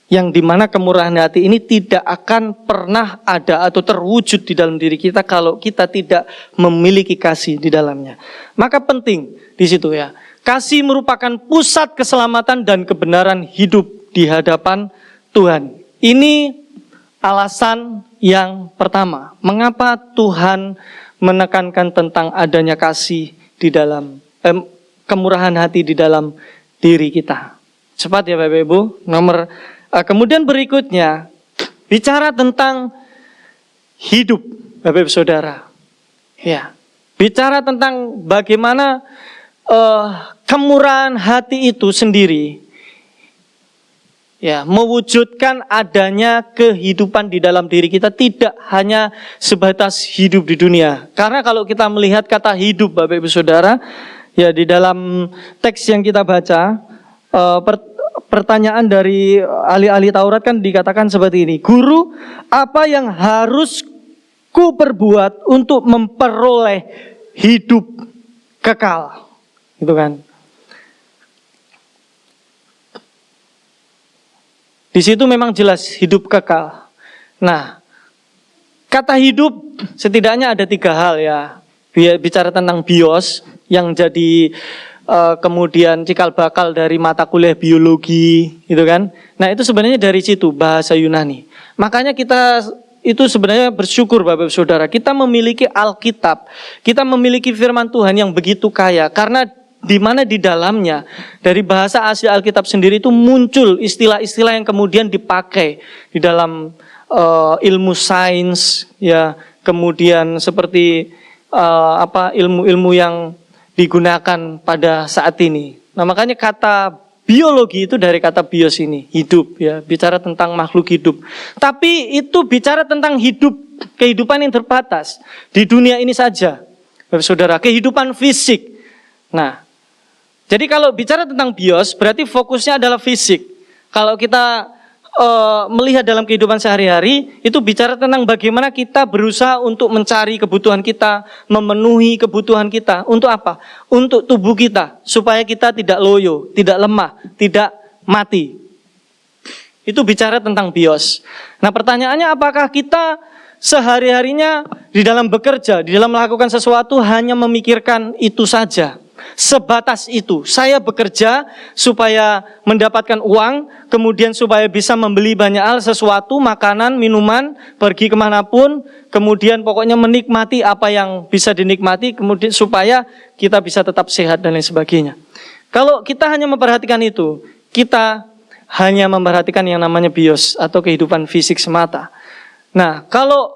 yang dimana kemurahan hati ini tidak akan pernah ada atau terwujud di dalam diri kita kalau kita tidak memiliki kasih di dalamnya. Maka penting di situ ya, kasih merupakan pusat keselamatan dan kebenaran hidup di hadapan Tuhan. Ini alasan yang pertama, mengapa Tuhan menekankan tentang adanya kasih di dalam kemurahan hati di dalam diri kita. Cepat ya Bapak Ibu. Kemudian berikutnya bicara tentang hidup, Bapak Ibu Saudara. Ya, bicara tentang bagaimana kemurahan hati itu sendiri, ya, mewujudkan adanya kehidupan di dalam diri kita, tidak hanya sebatas hidup di dunia. Karena kalau kita melihat kata hidup, Bapak Ibu Saudara, ya, di dalam teks yang kita baca, pertanyaan dari ahli-ahli Taurat kan dikatakan seperti ini. Guru, apa yang harus ku perbuat untuk memperoleh hidup kekal? Gitu kan. Di situ memang jelas hidup kekal. Nah, kata hidup setidaknya ada 3 hal ya. Bicara tentang bios, yang jadi kemudian cikal bakal dari mata kuliah biologi, gitu kan. Nah, itu sebenarnya dari situ bahasa Yunani. Makanya kita itu sebenarnya bersyukur Bapak Ibu Saudara, kita memiliki Alkitab, kita memiliki firman Tuhan yang begitu kaya, karena di mana di dalamnya dari bahasa asli Alkitab sendiri itu muncul istilah-istilah yang kemudian dipakai di dalam ilmu sains, ya, kemudian seperti ilmu-ilmu yang digunakan pada saat ini. Nah, makanya kata biologi itu dari kata bios ini, hidup, ya, bicara tentang makhluk hidup. Tapi itu bicara tentang hidup, kehidupan yang terbatas di dunia ini saja, Bapak Saudara, kehidupan fisik. Nah, jadi kalau bicara tentang bios berarti fokusnya adalah fisik. Kalau kita melihat dalam kehidupan sehari-hari, itu bicara tentang bagaimana kita berusaha untuk mencari kebutuhan kita, memenuhi kebutuhan kita. Untuk apa? Untuk tubuh kita, supaya kita tidak loyo, tidak lemah, tidak mati. Itu bicara tentang bios. Nah, pertanyaannya, apakah kita sehari-harinya di dalam bekerja, di dalam melakukan sesuatu hanya memikirkan itu saja? Sebatas itu, saya bekerja supaya mendapatkan uang, kemudian supaya bisa membeli banyak hal, sesuatu, makanan, minuman, pergi kemanapun, kemudian pokoknya menikmati apa yang bisa dinikmati, kemudian supaya kita bisa tetap sehat dan lain sebagainya. Kalau kita hanya memperhatikan itu, kita hanya memperhatikan yang namanya bios atau kehidupan fisik semata. Nah, kalau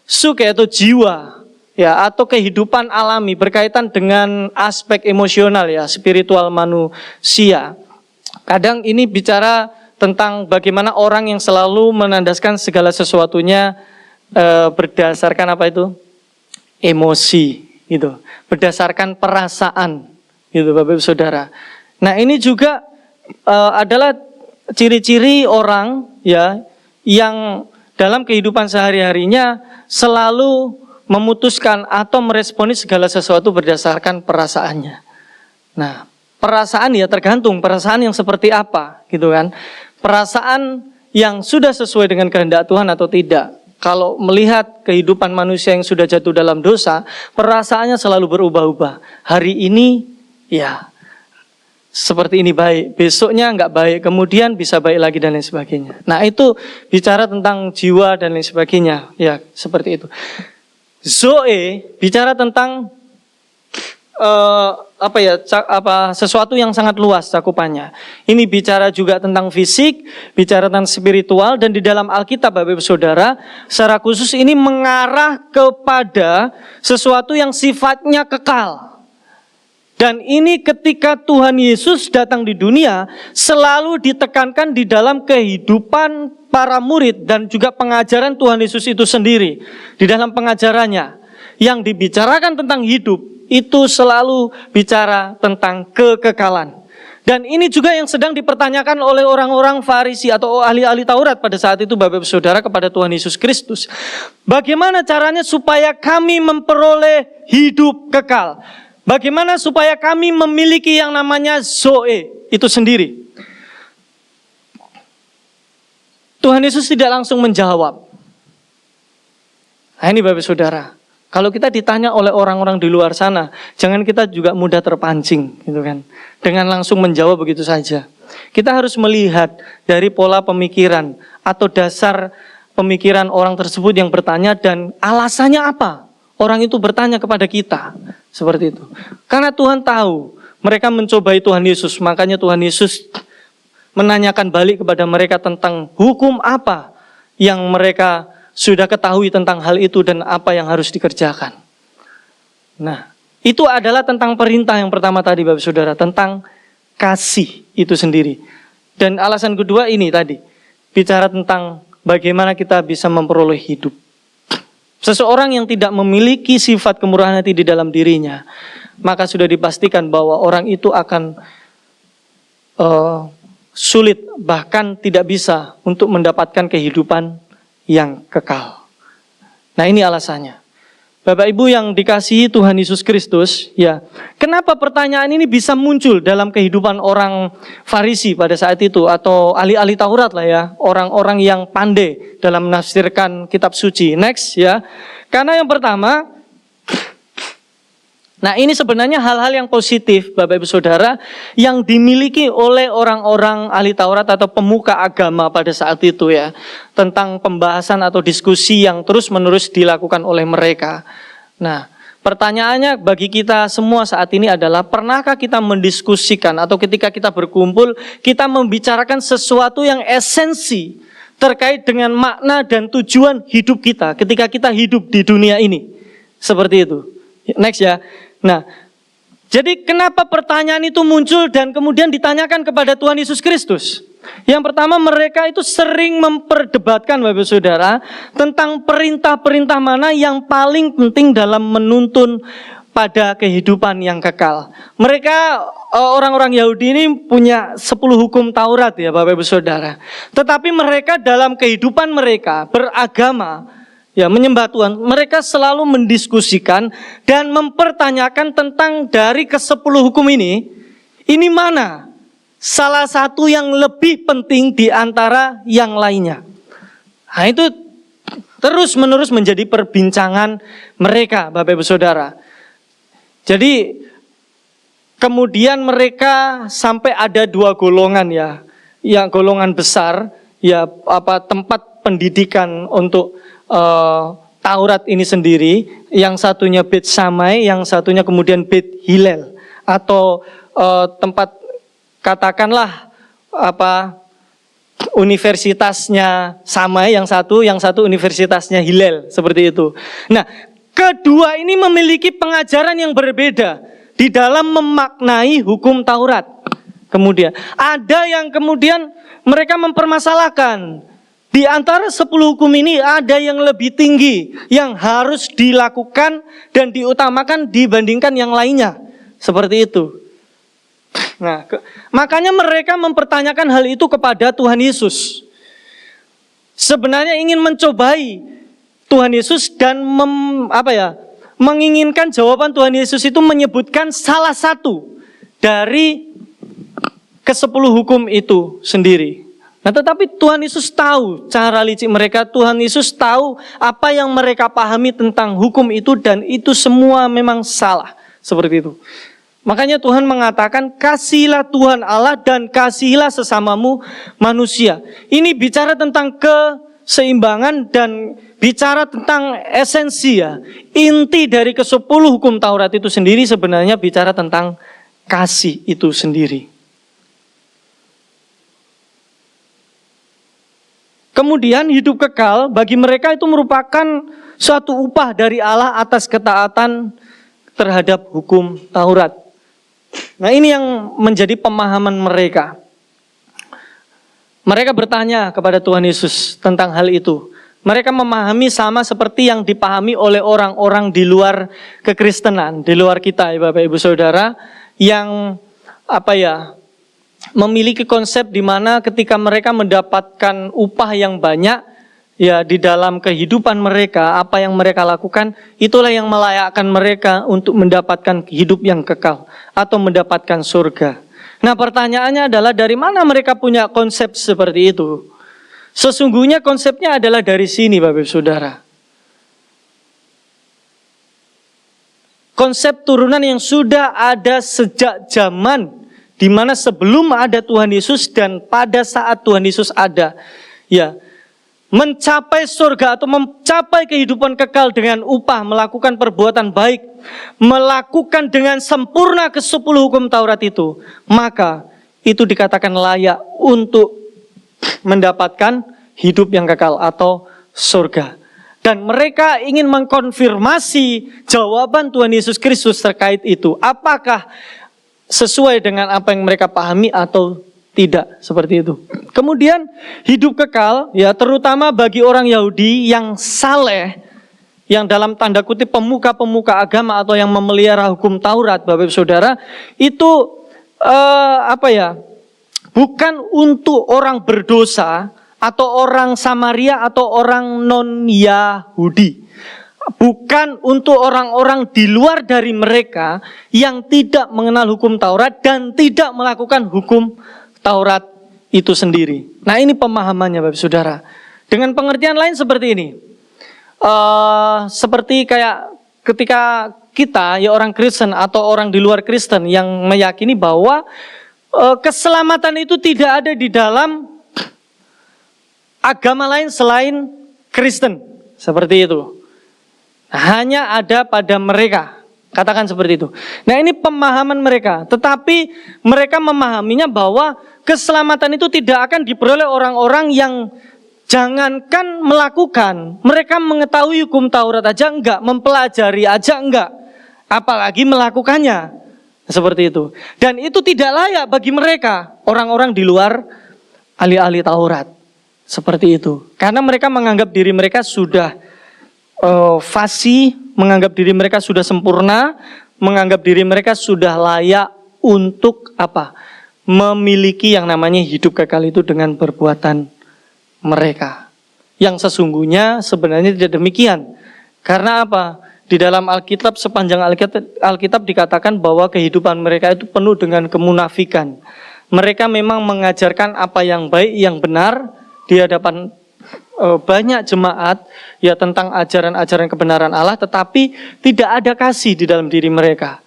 suke atau jiwa, ya, atau kehidupan alami berkaitan dengan aspek emosional, ya, spiritual manusia. Kadang ini bicara tentang bagaimana orang yang selalu menandaskan segala sesuatunya berdasarkan apa itu? Emosi, gitu. Berdasarkan perasaan, gitu, Bapak Ibu Saudara. Nah, ini juga adalah ciri-ciri orang, ya, yang dalam kehidupan sehari-harinya selalu memutuskan atau meresponi segala sesuatu berdasarkan perasaannya. Nah, perasaan ya tergantung perasaan yang seperti apa, gitu kan. Perasaan yang sudah sesuai dengan kehendak Tuhan atau tidak. Kalau melihat kehidupan manusia yang sudah jatuh dalam dosa, perasaannya selalu berubah-ubah. Hari ini, ya, seperti ini baik, besoknya enggak baik, kemudian bisa baik lagi dan lain sebagainya. Nah, itu bicara tentang jiwa dan lain sebagainya, ya, seperti itu. Zoe bicara tentang sesuatu yang sangat luas cakupannya. Ini bicara juga tentang fisik, bicara tentang spiritual, dan di dalam Alkitab Bapak Ibu Saudara, secara khusus ini mengarah kepada sesuatu yang sifatnya kekal. Dan ini ketika Tuhan Yesus datang di dunia, selalu ditekankan di dalam kehidupan para murid dan juga pengajaran Tuhan Yesus itu sendiri. Di dalam pengajarannya, yang dibicarakan tentang hidup, itu selalu bicara tentang kekekalan. Dan ini juga yang sedang dipertanyakan oleh orang-orang Farisi atau ahli-ahli Taurat pada saat itu, Bapak Ibu Saudara, kepada Tuhan Yesus Kristus. Bagaimana caranya supaya kami memperoleh hidup kekal? Bagaimana supaya kami memiliki yang namanya Zoe itu sendiri? Tuhan Yesus tidak langsung menjawab. Nah, ini Bapak Saudara, kalau kita ditanya oleh orang-orang di luar sana, jangan kita juga mudah terpancing, gitu kan, dengan langsung menjawab begitu saja. Kita harus melihat dari pola pemikiran atau dasar pemikiran orang tersebut yang bertanya dan alasannya apa orang itu bertanya kepada kita. Seperti itu. Karena Tuhan tahu mereka mencobai Tuhan Yesus, makanya Tuhan Yesus menanyakan balik kepada mereka tentang hukum apa yang mereka sudah ketahui tentang hal itu dan apa yang harus dikerjakan. Nah, itu adalah tentang perintah yang pertama tadi Bapak Saudara, tentang kasih itu sendiri. Dan alasan kedua ini tadi, bicara tentang bagaimana kita bisa memperoleh hidup. Seseorang yang tidak memiliki sifat kemurahan hati di dalam dirinya, maka sudah dipastikan bahwa orang itu akan sulit, bahkan tidak bisa untuk mendapatkan kehidupan yang kekal. Nah, ini alasannya. Bapak Ibu yang dikasihi Tuhan Yesus Kristus, ya, kenapa pertanyaan ini bisa muncul dalam kehidupan orang Farisi pada saat itu, atau ahli-ahli Taurat lah ya, orang-orang yang pandai dalam menafsirkan kitab suci. Next ya, karena yang pertama, Nah, ini sebenarnya hal-hal yang positif, Bapak Ibu Saudara, yang dimiliki oleh orang-orang ahli Taurat atau pemuka agama pada saat itu ya, tentang pembahasan atau diskusi yang terus-menerus dilakukan oleh mereka. Nah, pertanyaannya bagi kita semua saat ini adalah, pernahkah kita mendiskusikan atau ketika kita berkumpul, kita membicarakan sesuatu yang esensi terkait dengan makna dan tujuan hidup kita ketika kita hidup di dunia ini? Seperti itu. Next ya. Nah, jadi kenapa pertanyaan itu muncul dan kemudian ditanyakan kepada Tuhan Yesus Kristus? Yang pertama, mereka itu sering memperdebatkan, Bapak Saudara, tentang perintah-perintah mana yang paling penting dalam menuntun pada kehidupan yang kekal. Mereka, orang-orang Yahudi ini punya 10 hukum Taurat ya Bapak Ibu Saudara. Tetapi mereka dalam kehidupan mereka beragama, ya, menyembah Tuhan, mereka selalu mendiskusikan dan mempertanyakan tentang dari ke-10 hukum ini mana salah satu yang lebih penting di antara yang lainnya. Nah, itu terus-menerus menjadi perbincangan mereka, Bapak Ibu Saudara. Jadi kemudian mereka sampai ada 2 golongan ya, yang golongan besar ya, tempat pendidikan untuk Taurat ini sendiri, yang satunya Beit Shammai, yang satunya kemudian Beit Hillel, atau tempat katakanlah universitasnya Shammai, yang satu universitasnya Hillel, seperti itu. Nah, kedua ini memiliki pengajaran yang berbeda di dalam memaknai hukum Taurat. Kemudian ada yang kemudian mereka mempermasalahkan, di antara 10 hukum ini ada yang lebih tinggi yang harus dilakukan dan diutamakan dibandingkan yang lainnya. Seperti itu. Nah, makanya mereka mempertanyakan hal itu kepada Tuhan Yesus. Sebenarnya ingin mencobai Tuhan Yesus dan menginginkan jawaban Tuhan Yesus itu menyebutkan salah satu dari ke-10 hukum itu sendiri. Nah, tetapi Tuhan Yesus tahu cara licik mereka, Tuhan Yesus tahu apa yang mereka pahami tentang hukum itu, dan itu semua memang salah, seperti itu. Makanya Tuhan mengatakan, kasihilah Tuhan Allah dan kasihilah sesamamu manusia. Ini bicara tentang keseimbangan dan bicara tentang esensi ya. Inti dari ke-10 hukum Taurat itu sendiri sebenarnya bicara tentang kasih itu sendiri. Kemudian hidup kekal bagi mereka itu merupakan suatu upah dari Allah atas ketaatan terhadap hukum Taurat. Nah, ini yang menjadi pemahaman mereka. Mereka bertanya kepada Tuhan Yesus tentang hal itu. Mereka memahami sama seperti yang dipahami oleh orang-orang di luar kekristenan, di luar kita ya Bapak Ibu Saudara, yang memiliki konsep di mana ketika mereka mendapatkan upah yang banyak, ya di dalam kehidupan mereka, apa yang mereka lakukan, itulah yang melayakkan mereka untuk mendapatkan hidup yang kekal atau mendapatkan surga. Nah, pertanyaannya adalah dari mana mereka punya konsep seperti itu? Sesungguhnya konsepnya adalah dari sini Bapak Ibu Saudara. Konsep turunan yang sudah ada sejak zaman di mana sebelum ada Tuhan Yesus dan pada saat Tuhan Yesus ada, ya, mencapai surga atau mencapai kehidupan kekal dengan upah melakukan perbuatan baik, melakukan dengan sempurna ke-10 hukum Taurat itu, maka itu dikatakan layak untuk mendapatkan hidup yang kekal atau surga. Dan mereka ingin mengkonfirmasi jawaban Tuhan Yesus Kristus terkait itu. Apakah sesuai dengan apa yang mereka pahami atau tidak, seperti itu. Kemudian hidup kekal ya terutama bagi orang Yahudi yang saleh, yang dalam tanda kutip pemuka-pemuka agama atau yang memelihara hukum Taurat, Bapak Ibu Saudara, itu bukan untuk orang berdosa atau orang Samaria atau orang non-Yahudi. Bukan untuk orang-orang di luar dari mereka yang tidak mengenal hukum Taurat dan tidak melakukan hukum Taurat itu sendiri. Nah, ini pemahamannya Bapak Saudara. Dengan pengertian lain seperti ini. Seperti kayak ketika kita, ya orang Kristen atau orang di luar Kristen yang meyakini bahwa keselamatan itu tidak ada di dalam agama lain selain Kristen. Seperti itu. Hanya ada pada mereka. Katakan seperti itu. Nah, ini pemahaman mereka. Tetapi mereka memahaminya bahwa keselamatan itu tidak akan diperoleh orang-orang yang jangankan melakukan, mereka mengetahui hukum Taurat aja enggak, mempelajari aja enggak, apalagi melakukannya. Seperti itu. Dan itu tidak layak bagi mereka, orang-orang di luar ahli-ahli Taurat. Seperti itu. Karena mereka menganggap diri mereka sudah fasih, menganggap diri mereka sudah sempurna, menganggap diri mereka sudah layak untuk apa? Memiliki yang namanya hidup kekal itu dengan perbuatan mereka. Yang sesungguhnya sebenarnya tidak demikian. Karena apa? Di dalam Alkitab, sepanjang Alkitab dikatakan bahwa kehidupan mereka itu penuh dengan kemunafikan. Mereka memang mengajarkan apa yang baik, yang benar di hadapan banyak jemaat ya tentang ajaran-ajaran kebenaran Allah, tetapi tidak ada kasih di dalam diri mereka.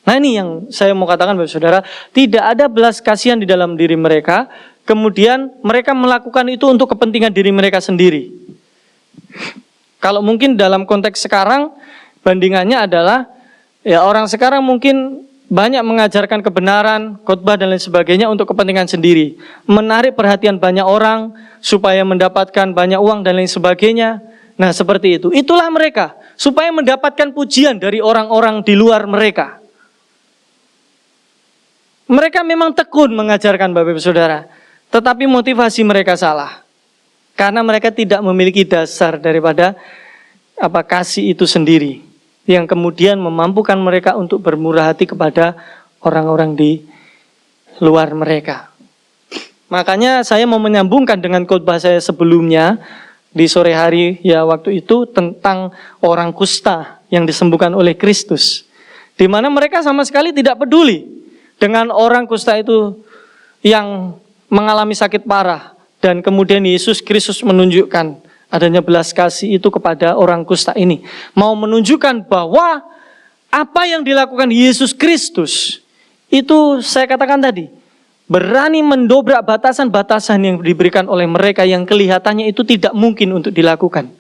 Nah, ini yang saya mau katakan Bapak Saudara, tidak ada belas kasihan di dalam diri mereka, kemudian mereka melakukan itu untuk kepentingan diri mereka sendiri. Kalau mungkin dalam konteks sekarang, bandingannya adalah ya orang sekarang mungkin banyak mengajarkan kebenaran, khotbah dan lain sebagainya untuk kepentingan sendiri. Menarik perhatian banyak orang supaya mendapatkan banyak uang dan lain sebagainya. Nah, seperti itu. Itulah mereka, supaya mendapatkan pujian dari orang-orang di luar mereka. Mereka memang tekun mengajarkan Bapak Ibu Saudara, tetapi motivasi mereka salah. Karena mereka tidak memiliki dasar daripada kasih itu sendiri, yang kemudian memampukan mereka untuk bermurah hati kepada orang-orang di luar mereka. Makanya saya mau menyambungkan dengan khotbah saya sebelumnya di sore hari ya waktu itu tentang orang kusta yang disembuhkan oleh Kristus, di mana mereka sama sekali tidak peduli dengan orang kusta itu yang mengalami sakit parah, dan kemudian Yesus Kristus menunjukkan adanya belas kasih itu kepada orang kusta ini, mau menunjukkan bahwa apa yang dilakukan Yesus Kristus itu saya katakan tadi berani mendobrak batasan-batasan yang diberikan oleh mereka yang kelihatannya itu tidak mungkin untuk dilakukan,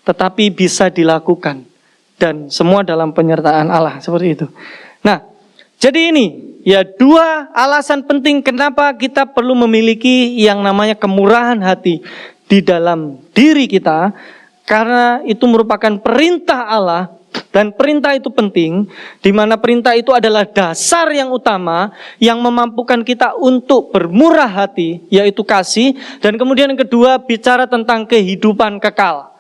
tetapi bisa dilakukan, dan semua dalam penyertaan Allah. Seperti itu. Nah, jadi ini ya dua alasan penting kenapa kita perlu memiliki yang namanya kemurahan hati di dalam diri kita, karena itu merupakan perintah Allah, dan perintah itu penting, di mana perintah itu adalah dasar yang utama yang memampukan kita untuk bermurah hati, yaitu kasih, dan kemudian yang kedua bicara tentang kehidupan kekal.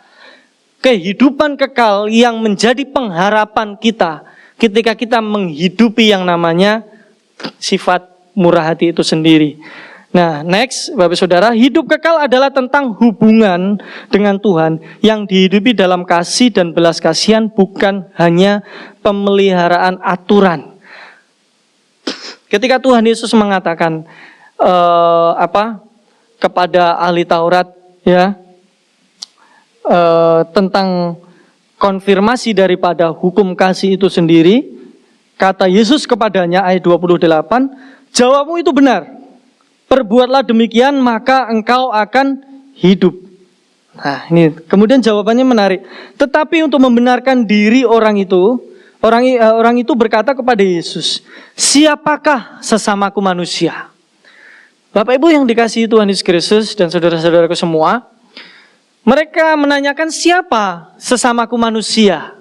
Kehidupan kekal yang menjadi pengharapan kita ketika kita menghidupi yang namanya sifat murah hati itu sendiri. Nah, next, Bapak Saudara, hidup kekal adalah tentang hubungan dengan Tuhan yang dihidupi dalam kasih dan belas kasihan, bukan hanya pemeliharaan aturan. Ketika Tuhan Yesus mengatakan kepada ahli Taurat ya tentang konfirmasi daripada hukum kasih itu sendiri, kata Yesus kepadanya ayat 28, jawabmu itu benar. Perbuatlah demikian maka engkau akan hidup. Nah, ini kemudian jawabannya menarik. Tetapi untuk membenarkan diri orang itu berkata kepada Yesus, siapakah sesamaku manusia? Bapak Ibu yang dikasihi Tuhan Yesus Kristus dan saudara-saudaraku semua, mereka menanyakan siapa sesamaku manusia?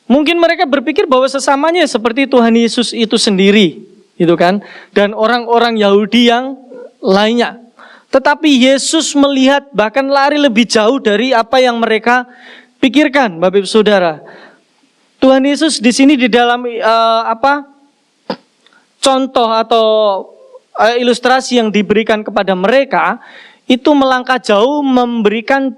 Mungkin mereka berpikir bahwa sesamanya seperti Tuhan Yesus itu sendiri, gitu kan? Dan orang-orang Yahudi yang lainnya. Tetapi Yesus melihat bahkan lari lebih jauh dari apa yang mereka pikirkan, Bapak Ibu Saudara. Tuhan Yesus di sini di dalam contoh atau ilustrasi yang diberikan kepada mereka itu melangkah jauh memberikan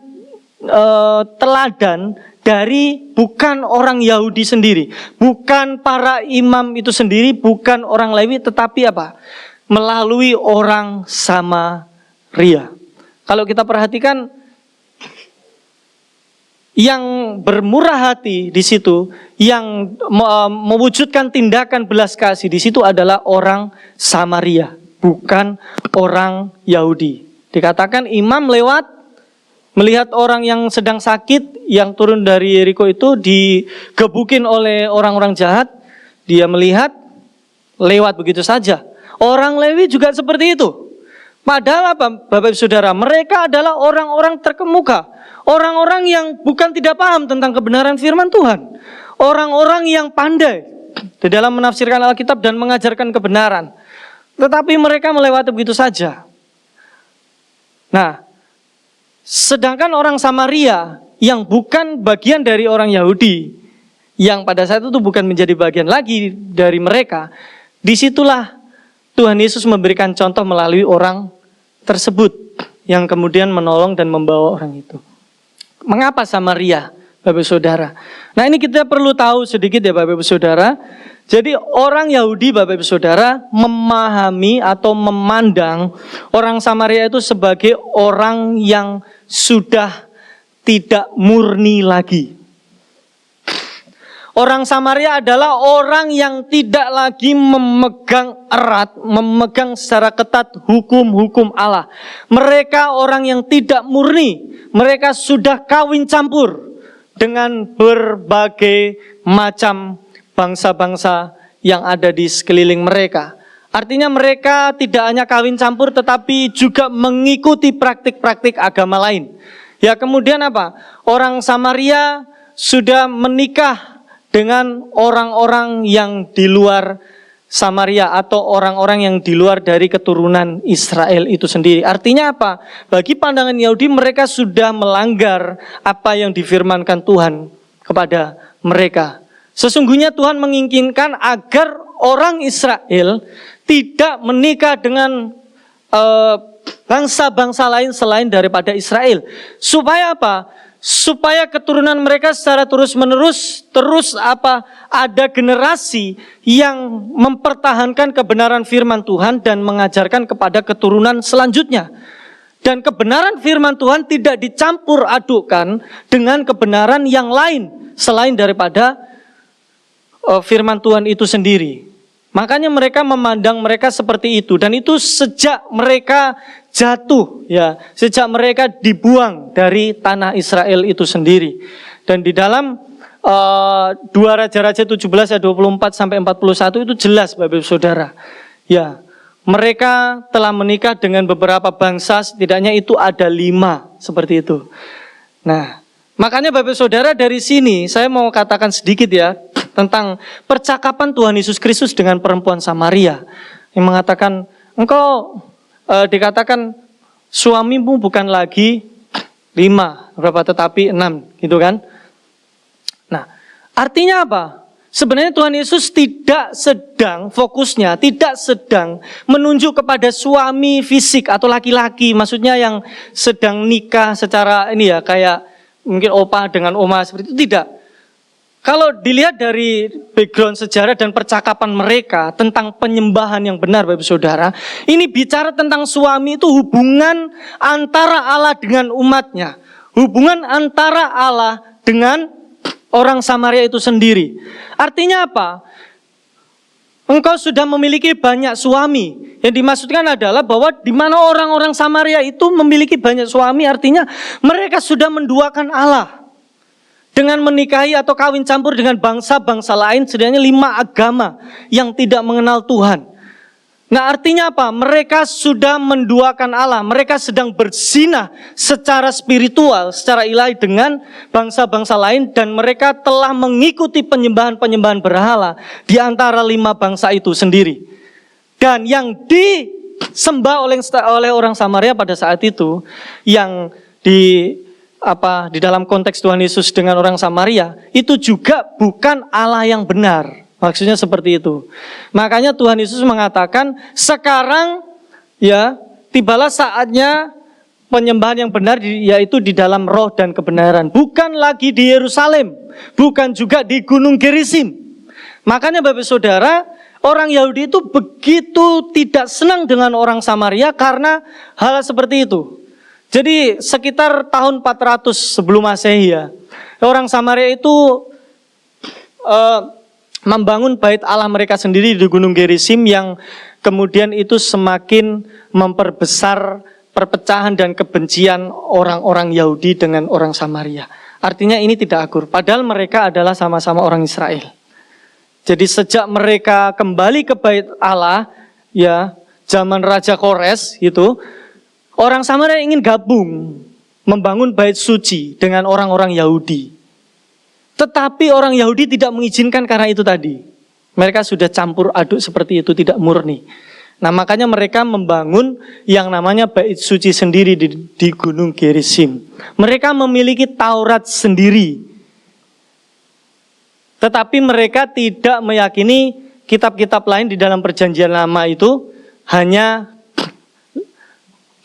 teladan dari bukan orang Yahudi sendiri, bukan para imam itu sendiri, bukan orang Lewi, tetapi apa? Melalui orang Samaria. Kalau kita perhatikan, yang bermurah hati di situ, yang mewujudkan tindakan belas kasih di situ adalah orang Samaria, bukan orang Yahudi. Dikatakan imam lewat melihat orang yang sedang sakit yang turun dari Yeriko itu digebukin oleh orang-orang jahat, dia melihat lewat begitu saja. Orang Lewi juga seperti itu. Padahal apa, Bapak Ibu Saudara, mereka adalah orang-orang terkemuka, orang-orang yang bukan tidak paham tentang kebenaran firman Tuhan, orang-orang yang pandai di dalam menafsirkan Alkitab dan mengajarkan kebenaran. Tetapi mereka melewati begitu saja. Nah, sedangkan orang Samaria yang bukan bagian dari orang Yahudi, yang pada saat itu bukan menjadi bagian lagi dari mereka, disitulah Tuhan Yesus memberikan contoh melalui orang tersebut yang kemudian menolong dan membawa orang itu. Mengapa Samaria, Bapak Saudara? Nah, ini kita perlu tahu sedikit ya Bapak Saudara. Jadi orang Yahudi Bapak Saudara memahami atau memandang orang Samaria itu sebagai orang yang sudah tidak murni lagi. Orang Samaria adalah orang yang tidak lagi memegang erat, memegang secara ketat hukum-hukum Allah. Mereka orang yang tidak murni. Mereka sudah kawin campur dengan berbagai macam bangsa-bangsa yang ada di sekeliling mereka. Artinya mereka tidak hanya kawin campur tetapi juga mengikuti praktik-praktik agama lain. Ya, kemudian apa? Orang Samaria sudah menikah dengan orang-orang yang di luar Samaria atau orang-orang yang di luar dari keturunan Israel itu sendiri. Artinya apa? Bagi pandangan Yahudi mereka sudah melanggar apa yang difirmankan Tuhan kepada mereka. Sesungguhnya Tuhan menginginkan agar orang Israel tidak menikah dengan bangsa-bangsa lain selain daripada Israel. Supaya apa? Supaya keturunan mereka secara terus-menerus ada generasi yang mempertahankan kebenaran firman Tuhan dan mengajarkan kepada keturunan selanjutnya. Dan kebenaran firman Tuhan tidak dicampur adukkan dengan kebenaran yang lain selain daripada firman Tuhan itu sendiri. Makanya mereka memandang mereka seperti itu, dan itu sejak mereka jatuh ya, sejak mereka dibuang dari tanah Israel itu sendiri. Dan di dalam 2 Raja-Raja 17 ayat 24 sampai 41 itu jelas Bapak Ibu Saudara. Ya, mereka telah menikah dengan beberapa bangsa, setidaknya itu ada 5 seperti itu. Nah, makanya Bapak Ibu Saudara dari sini saya mau katakan sedikit ya tentang percakapan Tuhan Yesus Kristus dengan perempuan Samaria yang mengatakan, engkau dikatakan suamimu bukan lagi 5 berapa tetapi 6 gitu kan. Nah, artinya apa? Sebenarnya Tuhan Yesus tidak sedang fokusnya, tidak sedang menunjuk kepada suami fisik atau laki-laki, maksudnya yang sedang nikah secara ini ya kayak mungkin opa dengan oma seperti itu, tidak. Kalau dilihat dari background sejarah dan percakapan mereka tentang penyembahan yang benar Bapak Saudara, ini bicara tentang suami itu hubungan antara Allah dengan umatnya, hubungan antara Allah dengan orang Samaria itu sendiri. Artinya apa? Engkau sudah memiliki banyak suami. Yang dimaksudkan adalah bahwa di mana orang-orang Samaria itu memiliki banyak suami, artinya mereka sudah menduakan Allah dengan menikahi atau kawin campur dengan bangsa-bangsa lain, setidaknya 5 agama yang tidak mengenal Tuhan. Nah, artinya apa? Mereka sudah menduakan Allah, mereka sedang berzina secara spiritual, secara ilahi dengan bangsa-bangsa lain, dan mereka telah mengikuti penyembahan-penyembahan berhala di antara 5 bangsa itu sendiri. Dan yang disembah oleh orang Samaria pada saat itu, yang di dalam konteks Tuhan Yesus dengan orang Samaria, itu juga bukan Allah yang benar. Maksudnya seperti itu. Makanya Tuhan Yesus mengatakan, sekarang ya tibalah saatnya penyembahan yang benar, yaitu di dalam roh dan kebenaran. Bukan lagi di Yerusalem, bukan juga di Gunung Gerizim. Makanya Bapak Saudara, orang Yahudi itu begitu tidak senang dengan orang Samaria karena hal seperti itu. Jadi sekitar tahun 400 sebelum Masehi ya, Orang Samaria itu membangun bait Allah mereka sendiri di Gunung Gerizim yang kemudian itu semakin memperbesar perpecahan dan kebencian orang-orang Yahudi dengan orang Samaria. Artinya ini tidak akur, padahal mereka adalah sama-sama orang Israel. Jadi sejak mereka kembali ke bait Allah, ya, zaman Raja Kores itu, orang Samaria ingin gabung membangun bait suci dengan orang-orang Yahudi. Tetapi orang Yahudi tidak mengizinkan karena itu tadi. Mereka sudah campur aduk seperti itu, tidak murni. Nah, makanya mereka membangun yang namanya bait suci sendiri di Gunung Gerizim. Mereka memiliki Taurat sendiri. Tetapi mereka tidak meyakini kitab-kitab lain di dalam Perjanjian Lama itu hanya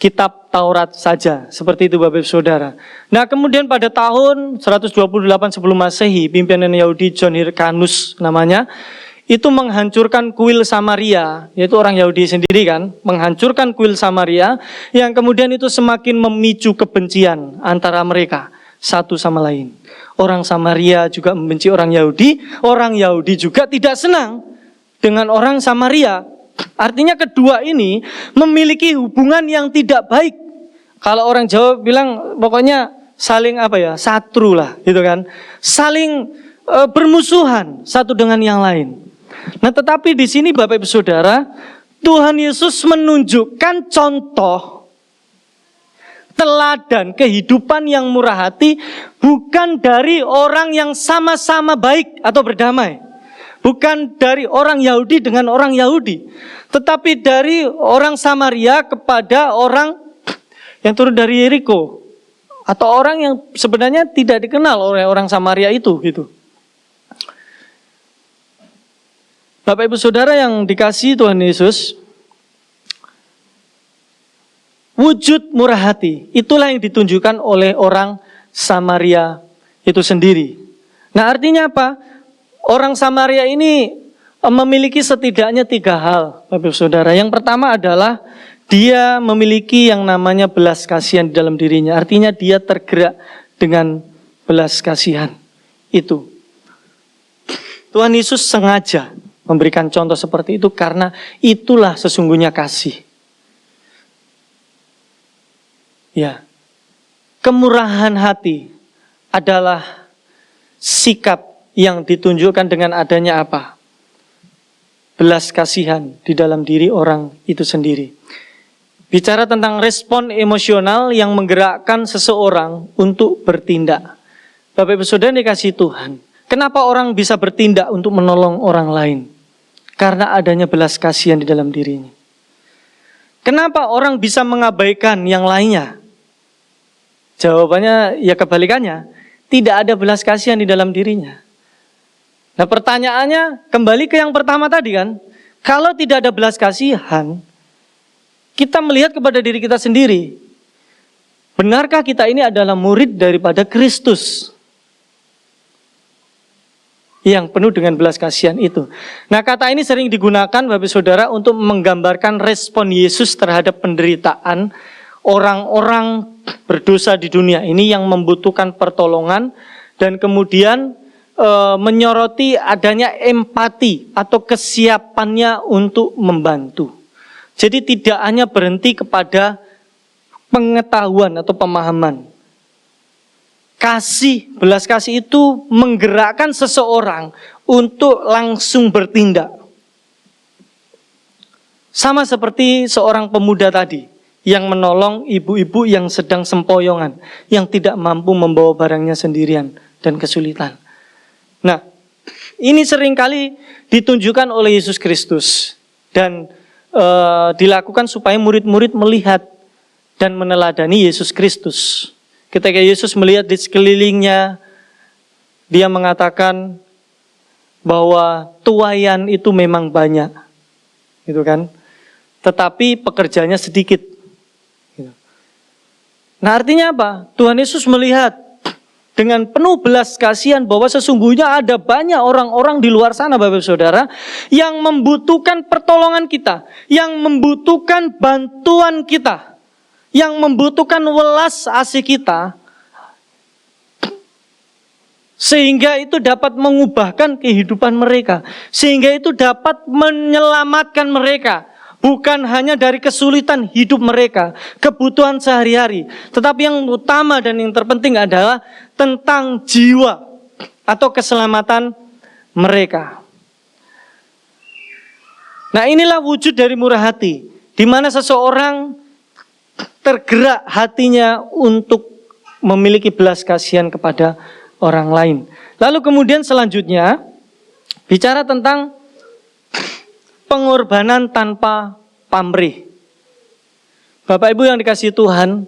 kitab Taurat saja, seperti itu Bapak Ibu Saudara. Nah, kemudian pada tahun 128 sebelum Masehi, pimpinan Yahudi John Hyrcanus namanya, itu menghancurkan kuil Samaria, yaitu orang Yahudi sendiri kan, menghancurkan kuil Samaria, yang kemudian itu semakin memicu kebencian antara mereka satu sama lain. Orang Samaria juga membenci orang Yahudi juga tidak senang dengan orang Samaria. Artinya kedua ini memiliki hubungan yang tidak baik. Kalau orang Jawa bilang pokoknya saling satru lah gitu kan. Saling bermusuhan satu dengan yang lain. Nah, tetapi di sini Bapak Ibu Saudara, Tuhan Yesus menunjukkan contoh teladan kehidupan yang murah hati bukan dari orang yang sama-sama baik atau berdamai. Bukan dari orang Yahudi dengan orang Yahudi, tetapi dari orang Samaria kepada orang yang turun dari Yeriko, atau orang yang sebenarnya tidak dikenal oleh orang Samaria itu gitu. Bapak Ibu Saudara yang dikasihi Tuhan Yesus, wujud murah hati itulah yang ditunjukkan oleh orang Samaria itu sendiri. Nah, artinya apa? Orang Samaria ini memiliki setidaknya 3 hal, Bapak Ibu Saudara. Yang pertama adalah dia memiliki yang namanya belas kasihan di dalam dirinya. Artinya dia tergerak dengan belas kasihan itu. Tuhan Yesus sengaja memberikan contoh seperti itu karena itulah sesungguhnya kasih. Ya, kemurahan hati adalah sikap yang ditunjukkan dengan adanya apa? Belas kasihan di dalam diri orang itu sendiri. Bicara tentang respon emosional yang menggerakkan seseorang untuk bertindak. Bapak Ibu Saudara dikasihi Tuhan, kenapa orang bisa bertindak untuk menolong orang lain? Karena adanya belas kasihan di dalam dirinya. Kenapa orang bisa mengabaikan yang lainnya? Jawabannya ya kebalikannya. Tidak ada belas kasihan di dalam dirinya. Nah, pertanyaannya kembali ke yang pertama tadi kan. Kalau tidak ada belas kasihan, kita melihat kepada diri kita sendiri. Benarkah kita ini adalah murid daripada Kristus yang penuh dengan belas kasihan itu? Nah, kata ini sering digunakan Bapak Saudara untuk menggambarkan respon Yesus terhadap penderitaan orang-orang berdosa di dunia ini yang membutuhkan pertolongan dan kemudian menyoroti adanya empati atau kesiapannya untuk membantu. Jadi tidak hanya berhenti kepada pengetahuan atau pemahaman. Kasih, belas kasih itu menggerakkan seseorang untuk langsung bertindak. Sama seperti seorang pemuda tadi yang menolong ibu-ibu yang sedang sempoyongan, yang tidak mampu membawa barangnya sendirian dan kesulitan. Nah, ini seringkali ditunjukkan oleh Yesus Kristus dan dilakukan supaya murid-murid melihat dan meneladani Yesus Kristus. Ketika Yesus melihat di sekelilingnya, dia mengatakan bahwa tuaian itu memang banyak, gitu kan? Tetapi pekerjanya sedikit. Nah, artinya apa? Tuhan Yesus melihat dengan penuh belas kasihan bahwa sesungguhnya ada banyak orang-orang di luar sana Bapak Saudara yang membutuhkan pertolongan kita, yang membutuhkan bantuan kita, yang membutuhkan welas asih kita. Sehingga itu dapat mengubahkan kehidupan mereka. Sehingga itu dapat menyelamatkan mereka. Bukan hanya dari kesulitan hidup mereka, kebutuhan sehari-hari. Tetapi yang utama dan yang terpenting adalah tentang jiwa atau keselamatan mereka. Nah, inilah wujud dari murah hati, di mana seseorang tergerak hatinya untuk memiliki belas kasihan kepada orang lain. Lalu kemudian selanjutnya bicara tentang pengorbanan tanpa pamrih. Bapak Ibu yang dikasihi Tuhan,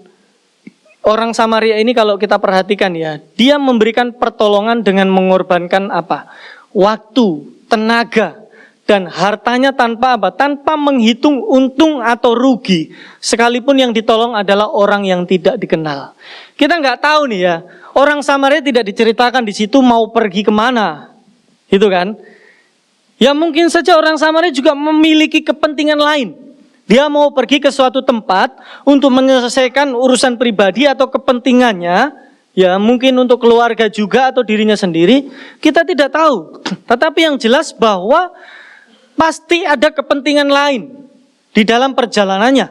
orang Samaria ini kalau kita perhatikan ya, dia memberikan pertolongan dengan mengorbankan apa? Waktu, tenaga, dan hartanya tanpa apa? Tanpa menghitung untung atau rugi. Sekalipun yang ditolong adalah orang yang tidak dikenal. Kita nggak tahu nih ya, orang Samaria tidak diceritakan di situ mau pergi kemana, gitu kan? Ya mungkin saja orang Samaria juga memiliki kepentingan lain. Dia mau pergi ke suatu tempat untuk menyelesaikan urusan pribadi atau kepentingannya. Ya mungkin untuk keluarga juga atau dirinya sendiri. Kita tidak tahu. Tetapi yang jelas bahwa pasti ada kepentingan lain di dalam perjalanannya.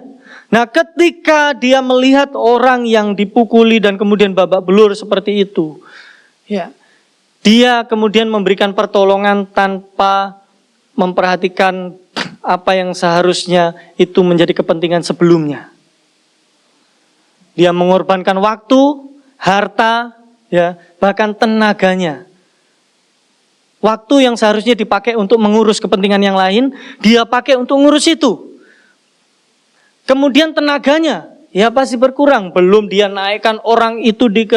Nah, ketika dia melihat orang yang dipukuli dan kemudian babak belur seperti itu, ya, dia kemudian memberikan pertolongan tanpa memperhatikan apa yang seharusnya itu menjadi kepentingan sebelumnya. Dia mengorbankan waktu, harta, ya, bahkan tenaganya. Waktu yang seharusnya dipakai untuk mengurus kepentingan yang lain, dia pakai untuk ngurus itu. Kemudian tenaganya, ya pasti berkurang. Belum dia naikkan orang itu di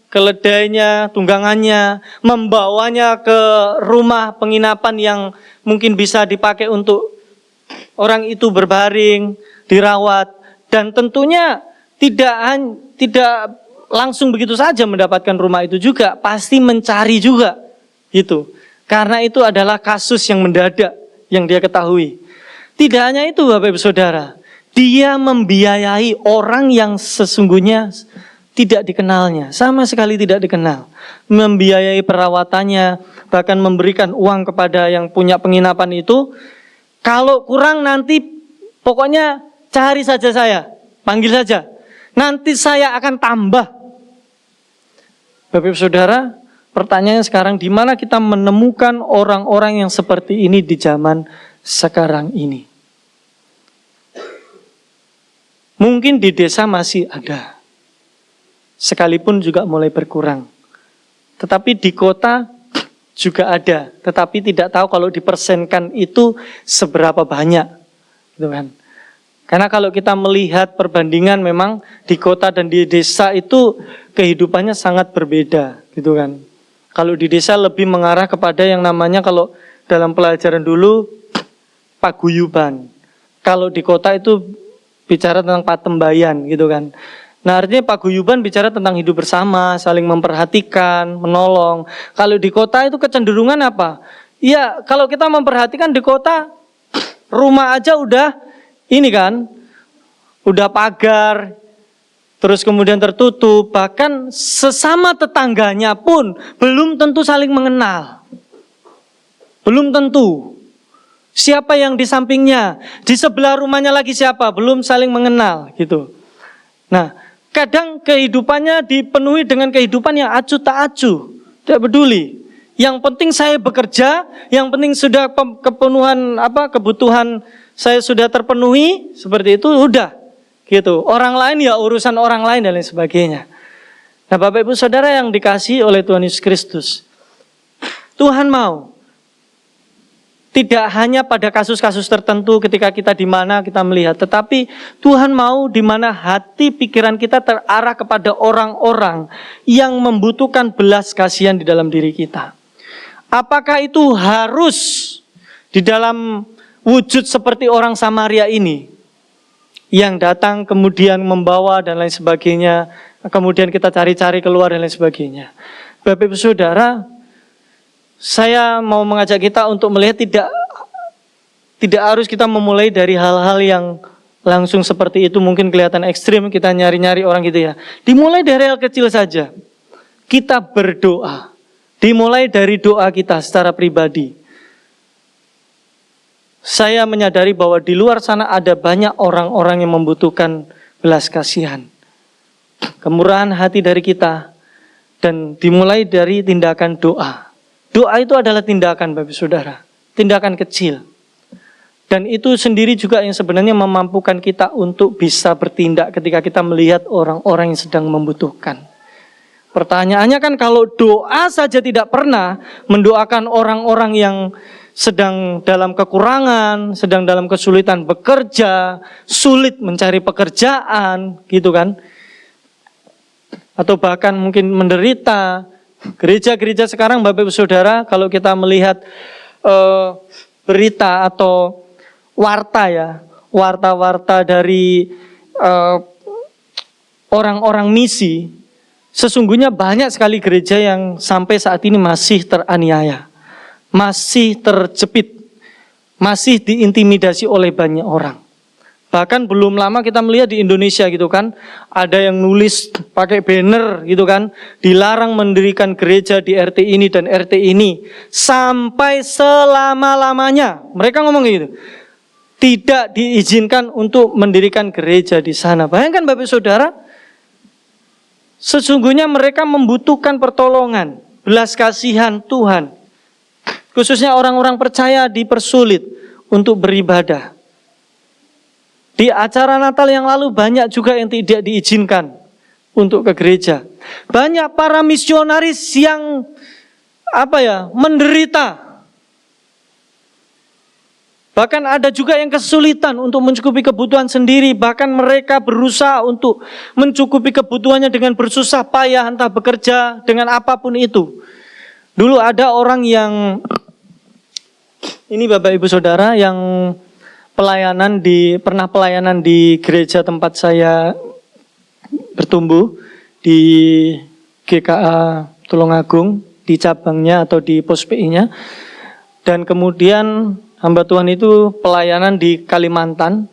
keledainya, tunggangannya, membawanya ke rumah penginapan yang mungkin bisa dipakai untuk orang itu berbaring, dirawat, dan tentunya tidak langsung begitu saja mendapatkan rumah itu juga, pasti mencari juga, gitu. Karena itu adalah kasus yang mendadak yang dia ketahui. Tidak hanya itu Bapak Ibu Saudara, dia membiayai orang yang sesungguhnya tidak dikenalnya, sama sekali tidak dikenal. Membiayai perawatannya, bahkan memberikan uang kepada yang punya penginapan itu. Kalau kurang nanti pokoknya cari saja saya, panggil saja. Nanti saya akan tambah. Bapak Ibu Saudara, pertanyaannya sekarang, di mana kita menemukan orang-orang yang seperti ini di zaman sekarang ini? Mungkin di desa masih ada, sekalipun juga mulai berkurang. Tetapi di kota juga ada, tetapi tidak tahu kalau dipersenkan itu seberapa banyak, gitu kan? Karena kalau kita melihat perbandingan memang di kota dan di desa itu kehidupannya sangat berbeda, gitu kan? Kalau di desa lebih mengarah kepada yang namanya kalau dalam pelajaran dulu paguyuban. Kalau di kota itu bicara tentang patembayan, gitu kan? Nah, artinya paguyuban bicara tentang hidup bersama, saling memperhatikan, menolong. Kalau di kota itu kecenderungan apa? Ya, kalau kita memperhatikan di kota, rumah aja udah ini kan, udah pagar, terus kemudian tertutup. Bahkan sesama tetangganya pun belum tentu saling mengenal. Belum tentu. Siapa yang di sampingnya, di sebelah rumahnya lagi siapa, belum saling mengenal, gitu. Nah, kadang kehidupannya dipenuhi dengan kehidupan yang acuh tak acuh, tidak peduli. Yang penting saya bekerja, yang penting sudah kebutuhan saya sudah terpenuhi, seperti itu udah, gitu. Orang lain ya urusan orang lain dan lain sebagainya. Nah, Bapak Ibu Saudara yang dikasihi oleh Tuhan Yesus Kristus, Tuhan mau tidak hanya pada kasus-kasus tertentu ketika kita di mana kita melihat, tetapi Tuhan mau di mana hati pikiran kita terarah kepada orang-orang yang membutuhkan belas kasihan di dalam diri kita. Apakah itu harus di dalam wujud seperti orang Samaria ini yang datang kemudian membawa dan lain sebagainya, kemudian kita cari-cari keluar dan lain sebagainya. Bapak Ibu Saudara, saya mau mengajak kita untuk melihat tidak harus kita memulai dari hal-hal yang langsung seperti itu, mungkin kelihatan ekstrim, kita nyari-nyari orang gitu ya. Dimulai dari hal kecil saja. kita berdoa. Dimulai dari doa kita secara pribadi. Saya menyadari bahwa di luar sana ada banyak orang-orang yang membutuhkan belas kasihan, kemurahan hati dari kita, dan dimulai dari tindakan doa. Doa itu adalah tindakan, Bapak Saudara, tindakan kecil. Dan itu sendiri juga yang sebenarnya memampukan kita untuk bisa bertindak ketika kita melihat orang-orang yang sedang membutuhkan. Pertanyaannya kan, kalau doa saja tidak pernah mendoakan orang-orang yang sedang dalam kekurangan, sedang dalam kesulitan bekerja, sulit mencari pekerjaan, gitu kan, atau bahkan mungkin menderita. Gereja-gereja sekarang, Bapak Ibu Saudara, kalau kita melihat berita atau warta dari orang-orang misi, sesungguhnya banyak sekali gereja yang sampai saat ini masih teraniaya, masih terjepit, masih diintimidasi oleh banyak orang. Bahkan belum lama kita melihat di Indonesia gitu kan, ada yang nulis pakai banner gitu kan, dilarang mendirikan gereja di RT ini dan RT ini sampai selama-lamanya. Mereka ngomong gitu, tidak diizinkan untuk mendirikan gereja di sana. Bayangkan Bapak Saudara, sesungguhnya mereka membutuhkan pertolongan, belas kasihan Tuhan. Khususnya orang-orang percaya dipersulit untuk beribadah. Di acara Natal yang lalu banyak juga yang tidak diizinkan untuk ke gereja. Banyak para misionaris yang menderita. Bahkan ada juga yang kesulitan untuk mencukupi kebutuhan sendiri. Bahkan mereka berusaha untuk mencukupi kebutuhannya dengan bersusah payah, entah bekerja dengan apapun itu. Dulu ada orang yang, ini Bapak Ibu Saudara, yang pernah pelayanan di gereja tempat saya bertumbuh, di GKA Tulungagung, di cabangnya atau di pos PI-nya. Dan kemudian hamba Tuhan itu pelayanan di Kalimantan.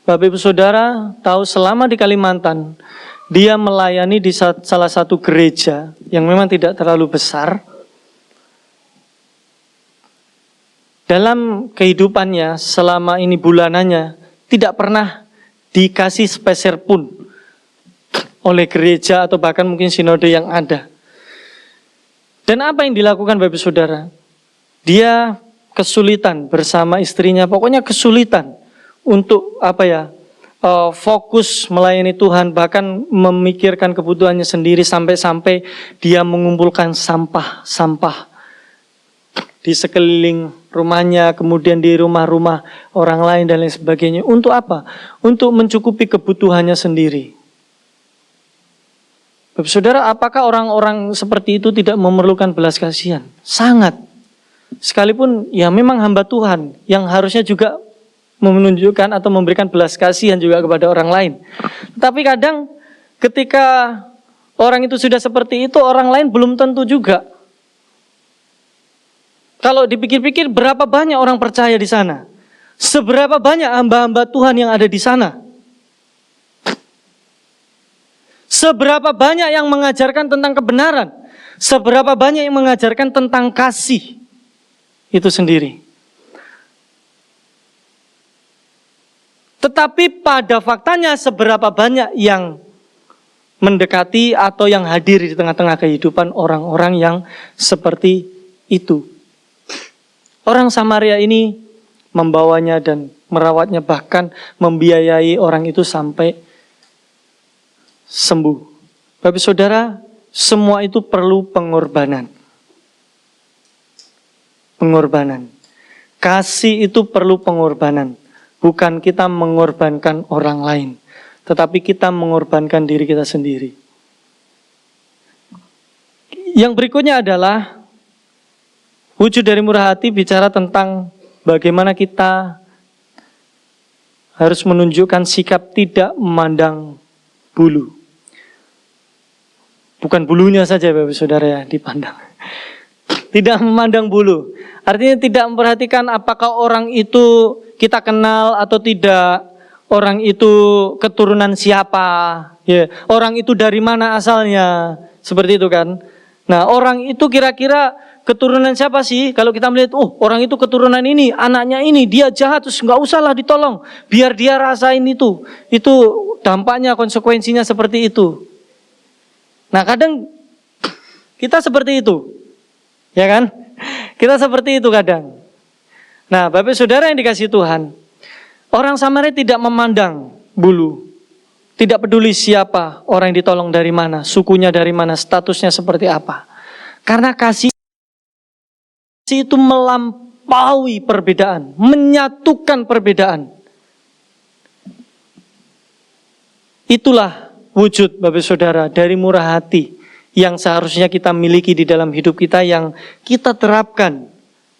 Bapak Ibu Saudara tahu, selama di Kalimantan dia melayani di salah satu gereja yang memang tidak terlalu besar. Dalam kehidupannya selama ini bulanannya tidak pernah dikasih sepeser pun oleh gereja atau bahkan mungkin sinode yang ada. Dan apa yang dilakukan Bapak Saudara? Dia kesulitan bersama istrinya, pokoknya kesulitan untuk fokus melayani Tuhan, bahkan memikirkan kebutuhannya sendiri, sampai-sampai dia mengumpulkan sampah-sampah di sekeliling rumahnya, kemudian di rumah-rumah orang lain dan lain sebagainya. Untuk apa? Untuk mencukupi kebutuhannya sendiri. Bapak Saudara, apakah orang-orang seperti itu tidak memerlukan belas kasihan? Sangat. Sekalipun ya memang hamba Tuhan yang harusnya juga menunjukkan atau memberikan belas kasihan juga kepada orang lain. Tapi kadang ketika orang itu sudah seperti itu, orang lain belum tentu juga. Kalau dipikir-pikir, berapa banyak orang percaya di sana? Seberapa banyak hamba-hamba Tuhan yang ada di sana? Seberapa banyak yang mengajarkan tentang kebenaran? Seberapa banyak yang mengajarkan tentang kasih itu sendiri? Tetapi pada faktanya, seberapa banyak yang mendekati atau yang hadir di tengah-tengah kehidupan orang-orang yang seperti itu? Orang Samaria ini membawanya dan merawatnya, bahkan membiayai orang itu sampai sembuh. Bapak Saudara, semua itu perlu pengorbanan. Pengorbanan. Kasih itu perlu pengorbanan. Bukan kita mengorbankan orang lain, tetapi kita mengorbankan diri kita sendiri. Yang berikutnya adalah wujud dari murah hati bicara tentang bagaimana kita harus menunjukkan sikap tidak memandang bulu. Bukan bulunya saja Bapak Saudara ya dipandang. Tidak memandang bulu. Artinya tidak memperhatikan apakah orang itu kita kenal atau tidak. Orang itu keturunan siapa. Ya, orang itu dari mana asalnya. Seperti itu kan. Nah, orang itu kira-kira keturunan siapa sih? Kalau kita melihat, orang itu keturunan ini, anaknya ini, dia jahat, terus nggak usahlah ditolong, biar dia rasain itu. Itu dampaknya, konsekuensinya seperti itu. Nah, kadang kita seperti itu, ya kan? Kita seperti itu kadang. Nah, Bapak Saudara yang dikasihi Tuhan, orang Samaria tidak memandang bulu. Tidak peduli siapa orang yang ditolong dari mana, sukunya dari mana, statusnya seperti apa. Karena kasih itu melampaui perbedaan, menyatukan perbedaan. Itulah wujud Bapak Saudara dari murah hati yang seharusnya kita miliki di dalam hidup kita, yang kita terapkan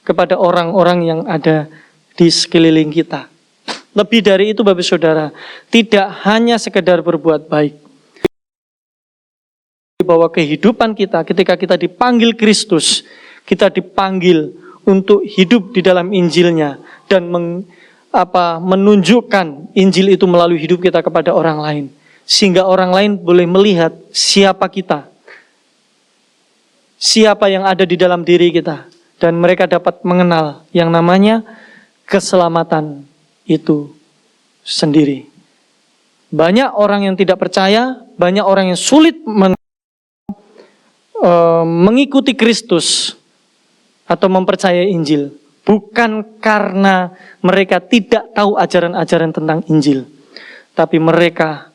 kepada orang-orang yang ada di sekeliling kita. Lebih dari itu Bapak Saudara, tidak hanya sekedar berbuat baik. Bahwa kehidupan kita ketika kita dipanggil Kristus, kita dipanggil untuk hidup di dalam Injilnya dan menunjukkan Injil itu melalui hidup kita kepada orang lain. Sehingga orang lain boleh melihat siapa kita, siapa yang ada di dalam diri kita. Dan mereka dapat mengenal yang namanya keselamatan itu sendiri. Banyak orang yang tidak percaya, banyak orang yang sulit mengikuti Kristus atau mempercayai Injil, bukan karena mereka tidak tahu ajaran-ajaran tentang Injil, tapi mereka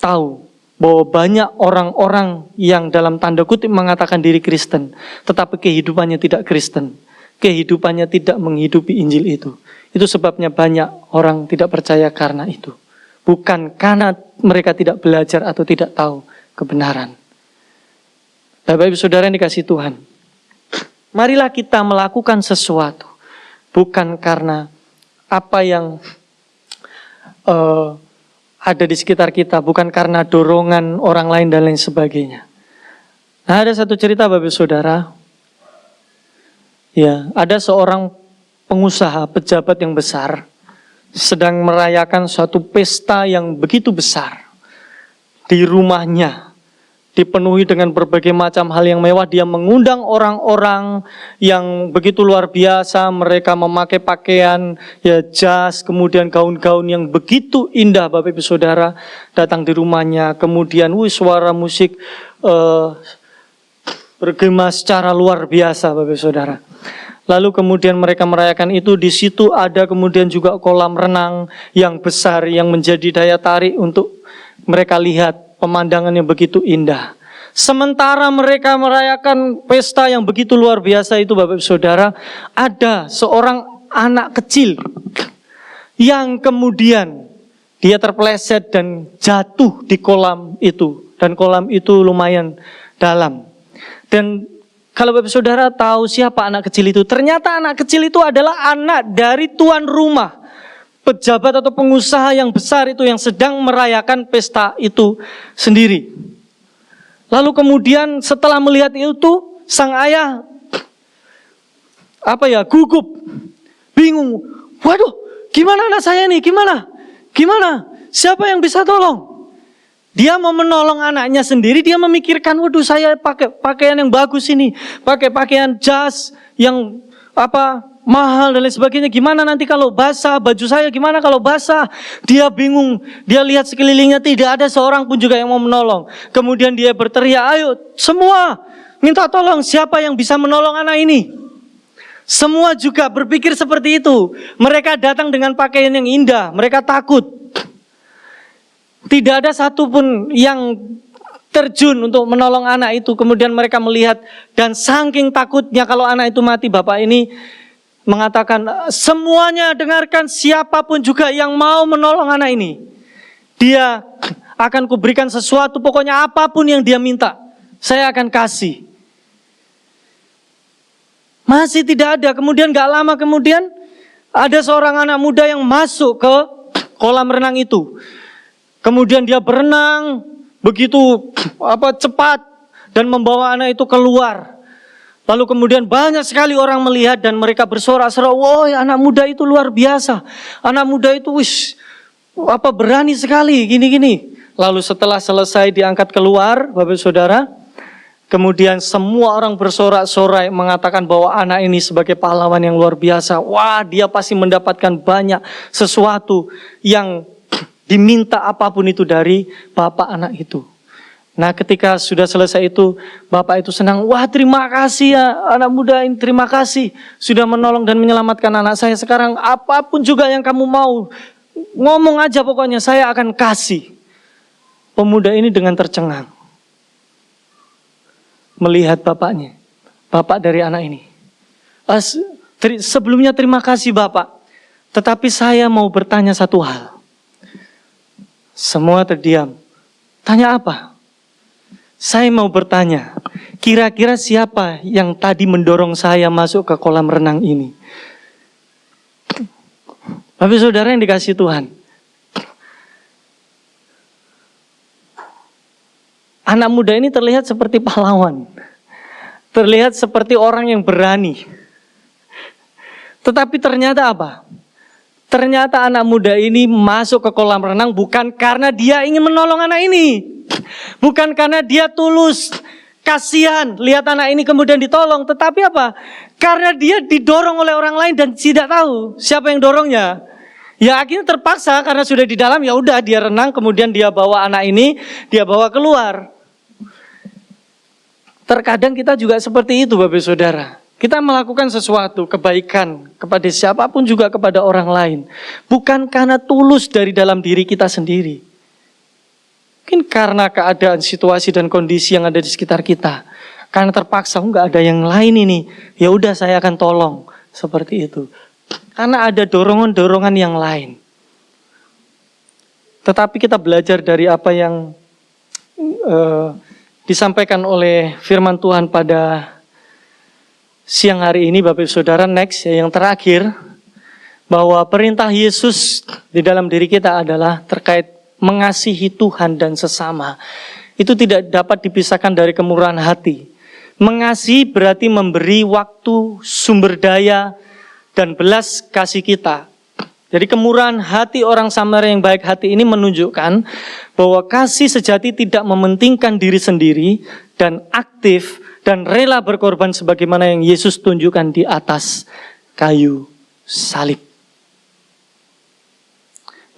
tahu bahwa banyak orang-orang yang dalam tanda kutip mengatakan diri Kristen, tetapi kehidupannya tidak Kristen. Kehidupannya tidak menghidupi Injil itu. Itu sebabnya banyak orang tidak percaya karena itu. Bukan karena mereka tidak belajar atau tidak tahu kebenaran. Bapak Ibu Saudara yang dikasihi Tuhan, marilah kita melakukan sesuatu. Bukan karena apa yang ada di sekitar kita, bukan karena dorongan orang lain dan lain sebagainya. Nah, ada satu cerita Bapak Ibu Saudara. Ya, ada seorang pengusaha, pejabat yang besar sedang merayakan suatu pesta yang begitu besar di rumahnya, dipenuhi dengan berbagai macam hal yang mewah. Dia mengundang orang-orang yang begitu luar biasa. Mereka memakai pakaian ya jas, kemudian gaun-gaun yang begitu indah Bapak Ibu Saudara, datang di rumahnya. Kemudian suara musik bergema secara luar biasa Bapak Ibu Saudara. Lalu kemudian mereka merayakan itu. Di situ ada kemudian juga kolam renang yang besar yang menjadi daya tarik untuk mereka lihat pemandangan yang begitu indah. Sementara mereka merayakan pesta yang begitu luar biasa itu Bapak Ibu Saudara, ada seorang anak kecil yang kemudian dia terpeleset dan jatuh di kolam itu. Dan kolam itu lumayan dalam. Dan kalau Bapak Saudara tahu siapa anak kecil itu, ternyata anak kecil itu adalah anak dari tuan rumah, pejabat atau pengusaha yang besar itu yang sedang merayakan pesta itu sendiri. Lalu kemudian setelah melihat itu, sang ayah gugup, bingung. Waduh, gimana anak saya ini? Gimana? Siapa yang bisa tolong? Dia mau menolong anaknya sendiri, dia memikirkan, waduh saya pakai pakaian yang bagus ini, pakai pakaian jas yang mahal dan lain sebagainya. Gimana nanti kalau basah, baju saya gimana kalau basah? Dia bingung, dia lihat sekelilingnya tidak ada seorang pun juga yang mau menolong. Kemudian dia berteriak, ayo semua minta tolong, siapa yang bisa menolong anak ini? Semua juga berpikir seperti itu. Mereka datang dengan pakaian yang indah, mereka takut. Tidak ada satupun yang terjun untuk menolong anak itu. Kemudian mereka melihat dan saking takutnya kalau anak itu mati, bapak ini mengatakan, semuanya dengarkan, siapapun juga yang mau menolong anak ini, dia akan kuberikan sesuatu, pokoknya apapun yang dia minta, saya akan kasih. Masih tidak ada. Kemudian gak lama kemudian ada seorang anak muda yang masuk ke kolam renang itu. Kemudian dia berenang begitu cepat dan membawa anak itu keluar. Lalu kemudian banyak sekali orang melihat dan mereka bersorak-sorak, "Woi, anak muda itu luar biasa. Anak muda itu berani sekali gini-gini." Lalu setelah selesai diangkat keluar, Bapak Saudara, Kemudian semua orang bersorak-sorai mengatakan bahwa anak ini sebagai pahlawan yang luar biasa. Wah, dia pasti mendapatkan banyak sesuatu yang diminta apapun itu dari bapak anak itu. Nah, ketika sudah selesai itu, bapak itu senang. Wah, terima kasih ya anak muda ini, terima kasih sudah menolong dan menyelamatkan anak saya. Sekarang apapun juga yang kamu mau, ngomong aja pokoknya, saya akan kasih. Pemuda ini dengan tercengang melihat bapaknya, bapak dari anak ini. Sebelumnya terima kasih bapak, tetapi saya mau bertanya satu hal. Semua terdiam. Tanya apa? Saya mau bertanya, kira-kira siapa yang tadi mendorong saya masuk ke kolam renang ini? Bapak saudara yang dikasihi Tuhan, anak muda ini terlihat seperti pahlawan. Terlihat seperti orang yang berani. Tetapi ternyata apa? Ternyata anak muda ini masuk ke kolam renang bukan karena dia ingin menolong anak ini. Bukan karena dia tulus, kasihan, lihat anak ini kemudian ditolong. Tetapi apa? Karena dia didorong oleh orang lain dan tidak tahu siapa yang dorongnya. Ya akhirnya terpaksa karena sudah di dalam, ya udah dia renang, kemudian dia bawa anak ini, dia bawa keluar. Terkadang kita juga seperti itu Bapak Saudara. Kita melakukan sesuatu kebaikan kepada siapapun juga kepada orang lain. Bukan karena tulus dari dalam diri kita sendiri. Mungkin karena keadaan, situasi dan kondisi yang ada di sekitar kita. Karena terpaksa, enggak ada yang lain ini. Ya udah saya akan tolong. Seperti itu. Karena ada dorongan-dorongan yang lain. Tetapi kita belajar dari apa yang disampaikan oleh firman Tuhan pada siang hari ini Bapak Saudara. Next, yang terakhir, bahwa perintah Yesus di dalam diri kita adalah terkait mengasihi Tuhan dan sesama. Itu tidak dapat dipisahkan dari kemurahan hati. Mengasihi berarti memberi waktu, sumber daya, dan belas kasih kita. Jadi kemurahan hati orang Samaria yang baik hati ini menunjukkan bahwa kasih sejati tidak mementingkan diri sendiri dan aktif dan rela berkorban sebagaimana yang Yesus tunjukkan di atas kayu salib.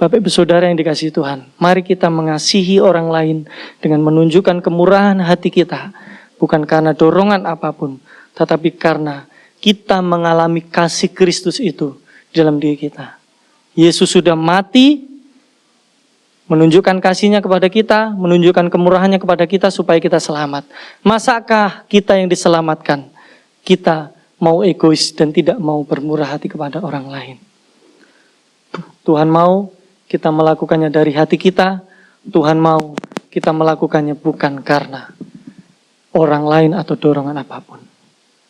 Bapak Ibu Saudara yang dikasihi Tuhan, mari kita mengasihi orang lain dengan menunjukkan kemurahan hati kita, bukan karena dorongan apapun, tetapi karena kita mengalami kasih Kristus itu di dalam diri kita. Yesus sudah mati, menunjukkan kasihnya kepada kita, menunjukkan kemurahannya kepada kita supaya kita selamat. Masakah kita yang diselamatkan, kita mau egois dan tidak mau bermurah hati kepada orang lain? Tuhan mau kita melakukannya dari hati kita, Tuhan mau kita melakukannya bukan karena orang lain atau dorongan apapun.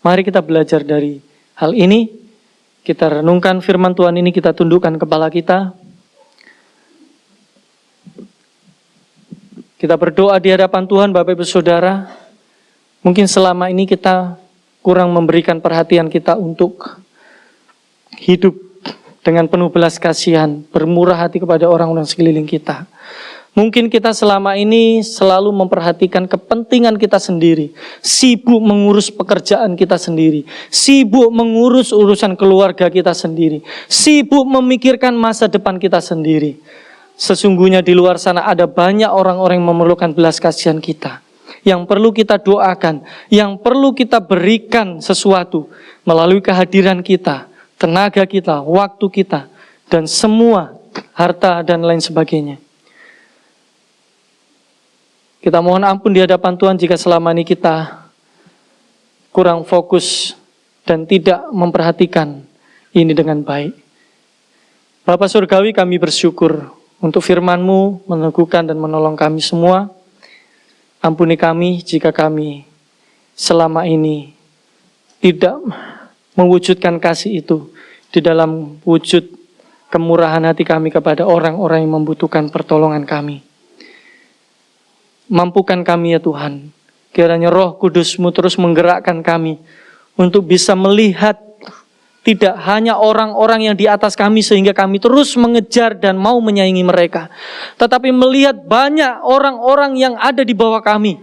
Mari kita belajar dari hal ini. Kita renungkan firman Tuhan ini, kita tundukkan kepala kita. Kita berdoa di hadapan Tuhan, Bapak Ibu Saudara. Mungkin selama ini kita kurang memberikan perhatian kita untuk hidup dengan penuh belas kasihan, bermurah hati kepada orang-orang sekeliling kita. Mungkin kita selama ini selalu memperhatikan kepentingan kita sendiri, sibuk mengurus pekerjaan kita sendiri, sibuk mengurus urusan keluarga kita sendiri, sibuk memikirkan masa depan kita sendiri. Sesungguhnya di luar sana ada banyak orang-orang yang memerlukan belas kasihan kita, yang perlu kita doakan, yang perlu kita berikan sesuatu melalui kehadiran kita, tenaga kita, waktu kita, dan semua harta dan lain sebagainya. Kita mohon ampun di hadapan Tuhan jika selama ini kita kurang fokus dan tidak memperhatikan ini dengan baik. Bapa Surgawi, kami bersyukur untuk firman-Mu meneguhkan dan menolong kami semua. Ampuni kami jika kami selama ini tidak mewujudkan kasih itu di dalam wujud kemurahan hati kami kepada orang-orang yang membutuhkan pertolongan kami. Mampukan kami ya Tuhan, kiranya Roh Kudus-Mu terus menggerakkan kami untuk bisa melihat tidak hanya orang-orang yang di atas kami sehingga kami terus mengejar dan mau menyaingi mereka, tetapi melihat banyak orang-orang yang ada di bawah kami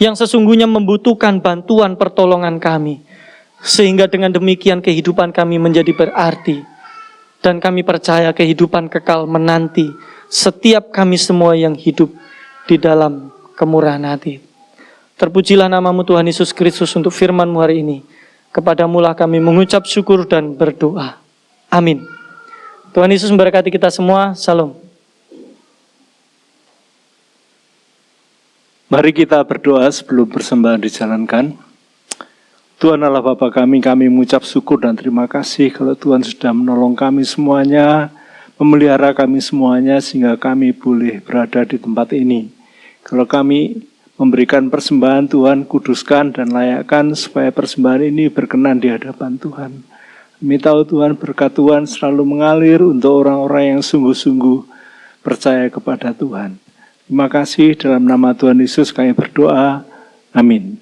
yang sesungguhnya membutuhkan bantuan pertolongan kami. Sehingga dengan demikian kehidupan kami menjadi berarti. Dan kami percaya kehidupan kekal menanti setiap kami semua yang hidup di dalam kemurahan hati. Terpujilah namamu Tuhan Yesus Kristus untuk firman-Mu hari ini. Kepadamulah kami mengucap syukur dan berdoa. Amin. Tuhan Yesus memberkati kita semua. Salam. Mari kita berdoa sebelum persembahan dijalankan. Tuhan Allah Bapa kami mengucap syukur dan terima kasih kalau Tuhan sudah menolong kami semuanya, memelihara kami semuanya sehingga kami boleh berada di tempat ini. Kalau kami memberikan persembahan, Tuhan kuduskan dan layakkan supaya persembahan ini berkenan di hadapan Tuhan. Kami tahu Tuhan berkat Tuhan selalu mengalir untuk orang-orang yang sungguh-sungguh percaya kepada Tuhan. Terima kasih, dalam nama Tuhan Yesus kami berdoa. Amin.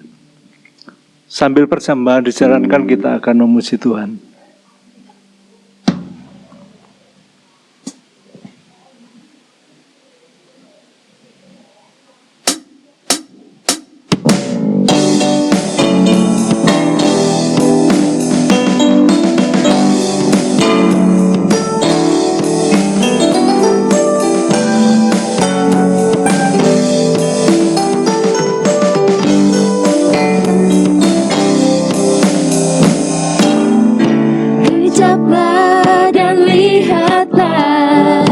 Sambil persembahan dijalankan, kita akan memuji Tuhan. Ucaplah dan lihatlah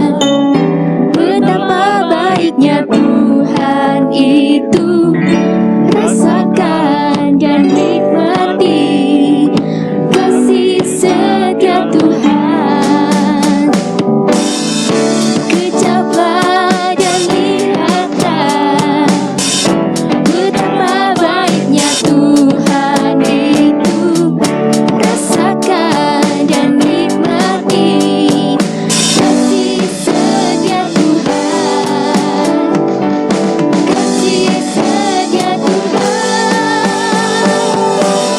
betapa baiknya Tuhan itu. Rasakan dan nikmati kasih setia Tuhan. Ucaplah dan lihatlah betapa baiknya Tuhan itu. Rasakan dan nikmati kasih setia Tuhan. Kasih setia Tuhan.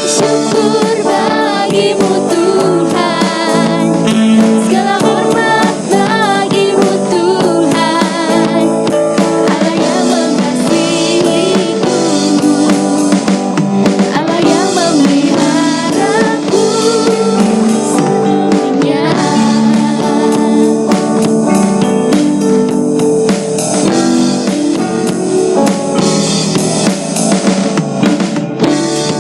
Syukur bagimu Tuhan. Segala hormat bagimu Tuhan. Allah yang mengasihiku, Allah yang memeliharaku semuanya.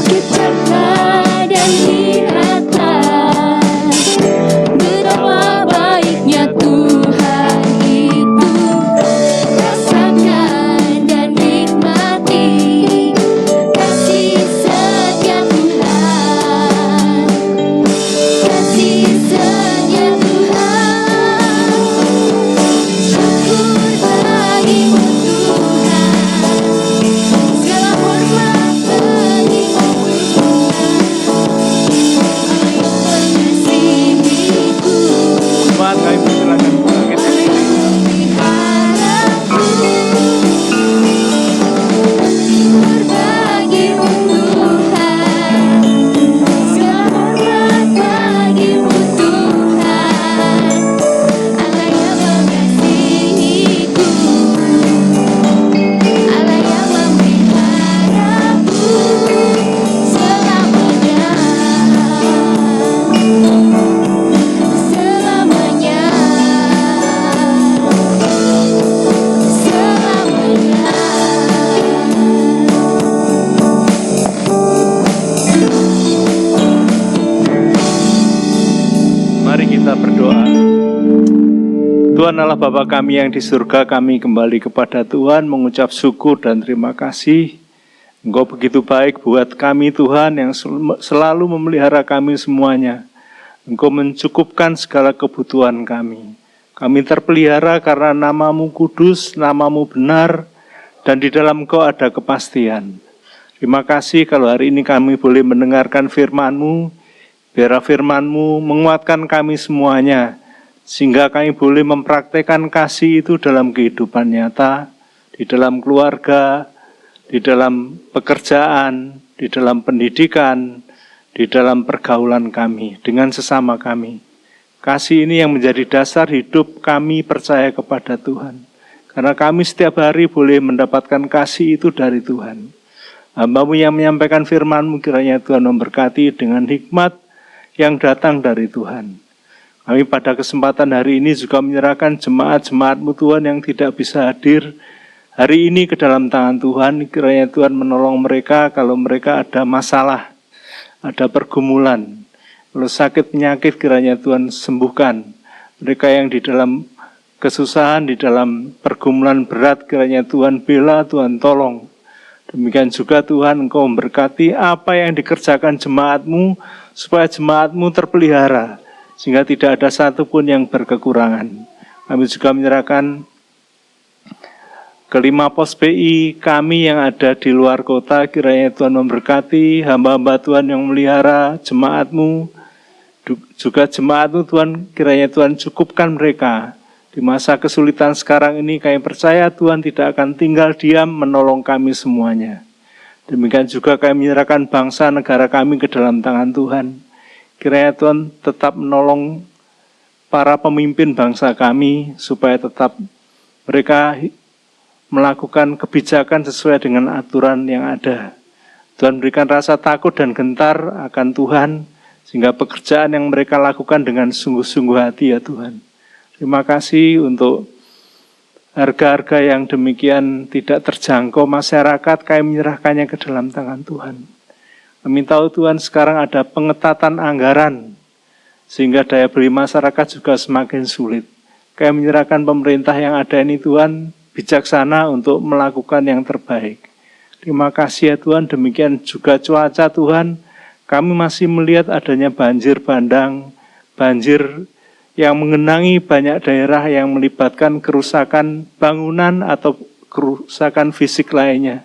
Kecaplah dan lihatlah betapa baiknya Tuhan itu. Rasakan dan nikmati kasih setia Tuhan. Kasih setia Tuhan. Syukur bagimu Tuhan. Segala hormat bagimu Tuhan. Allah yang mengasihiku, Selamat kami persilakan bangkit. memeliharaku. Syukur bagimu Tuhan. Segala hormat bagimu Tuhan. Allah yang mengasihiku, Allah yang memeliharaku selamanya. Selamanya. Mari kita berdoa. Tuhan Allah Bapa kami yang di surga, kami kembali kepada Tuhan mengucap syukur dan terima kasih. Engkau begitu baik buat kami Tuhan yang selalu memelihara kami semuanya. Engkau mencukupkan segala kebutuhan kami. Kami terpelihara karena namamu kudus, namamu benar, dan di dalam Engkau ada kepastian. Terima kasih kalau hari ini kami boleh mendengarkan firman-Mu. Biar firman-Mu menguatkan kami semuanya, sehingga kami boleh mempraktekkan kasih itu dalam kehidupan nyata, di dalam keluarga, di dalam pekerjaan, di dalam pendidikan, di dalam pergaulan kami dengan sesama kami. Kasih ini yang menjadi dasar hidup kami percaya kepada Tuhan. Karena kami setiap hari boleh mendapatkan kasih itu dari Tuhan. Hamba-Mu yang menyampaikan firman-Mu, kiranya Tuhan memberkati dengan hikmat yang datang dari Tuhan. Kami pada kesempatan hari ini juga menyerahkan jemaat-jemaat-Mu Tuhan yang tidak bisa hadir hari ini ke dalam tangan Tuhan. Kiranya Tuhan menolong mereka kalau mereka ada masalah, ada pergumulan. Kalau sakit penyakit, kiranya Tuhan sembuhkan. Mereka yang di dalam kesusahan, di dalam pergumulan berat, kiranya Tuhan bela, Tuhan tolong. Demikian juga Tuhan, Engkau memberkati apa yang dikerjakan jemaat-Mu, supaya jemaat-Mu terpelihara, sehingga tidak ada satupun yang berkekurangan. Kami juga menyerahkan kelima pos PI kami yang ada di luar kota, kiranya Tuhan memberkati hamba-hamba Tuhan yang melihara jemaat-Mu, juga jemaat-Mu Tuhan, kiranya Tuhan cukupkan mereka. Di masa kesulitan sekarang ini, kami percaya Tuhan tidak akan tinggal diam menolong kami semuanya. Demikian juga kami menyerahkan bangsa negara kami ke dalam tangan Tuhan. Kiranya Tuhan tetap menolong para pemimpin bangsa kami, supaya tetap mereka melakukan kebijakan sesuai dengan aturan yang ada. Tuhan berikan rasa takut dan gentar akan Tuhan, sehingga pekerjaan yang mereka lakukan dengan sungguh-sungguh hati ya Tuhan. Terima kasih untuk harga-harga yang demikian tidak terjangkau masyarakat, kami menyerahkannya ke dalam tangan Tuhan. Kami tahu Tuhan sekarang ada pengetatan anggaran, sehingga daya beli masyarakat juga semakin sulit. Kami menyerahkan pemerintah yang ada ini Tuhan, bijaksana untuk melakukan yang terbaik. Terima kasih ya Tuhan, demikian juga cuaca Tuhan, kami masih melihat adanya banjir bandang, banjir yang mengenangi banyak daerah yang melibatkan kerusakan bangunan atau kerusakan fisik lainnya,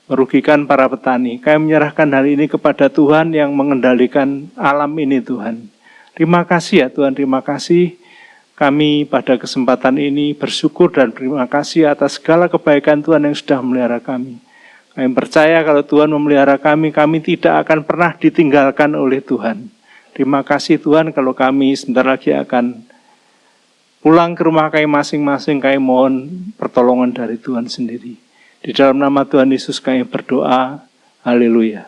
merugikan para petani. Kami menyerahkan hal ini kepada Tuhan yang mengendalikan alam ini Tuhan. Terima kasih ya Tuhan, terima kasih. Kami pada kesempatan ini bersyukur dan terima kasih atas segala kebaikan Tuhan yang sudah memelihara kami. Kami percaya kalau Tuhan memelihara kami, kami tidak akan pernah ditinggalkan oleh Tuhan. Terima kasih Tuhan, kalau kami sebentar lagi akan pulang ke rumah kami masing-masing, kami mohon pertolongan dari Tuhan sendiri. Di dalam nama Tuhan Yesus kami berdoa, haleluya.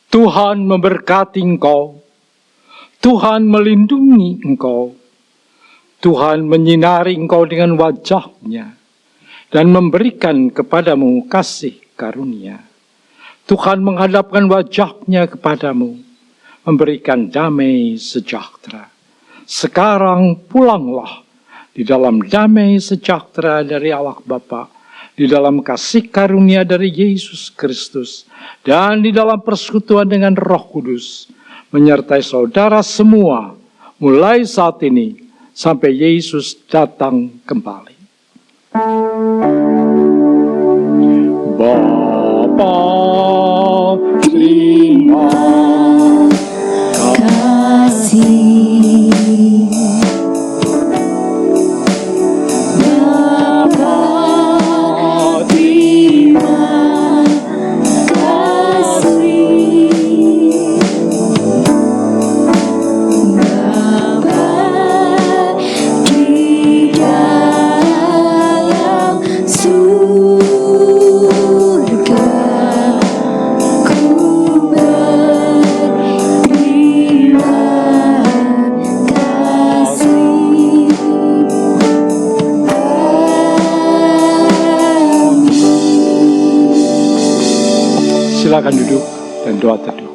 Tuhan memberkati engkau, Tuhan melindungi engkau, Tuhan menyinari engkau dengan wajah-Nya dan memberikan kepadamu kasih karunia. Tuhan menghadapkan wajah-Nya kepadamu, memberikan damai sejahtera. Sekarang pulanglah di dalam damai sejahtera dari Allah Bapa, di dalam kasih karunia dari Yesus Kristus, dan di dalam persekutuan dengan Roh Kudus, menyertai saudara semua, mulai saat ini sampai Yesus datang kembali. Bapa, terima kasih. Bapa, terima kasih. Bapa di dalam surga, ku berterima kasih. Silakan duduk dan doa teduh.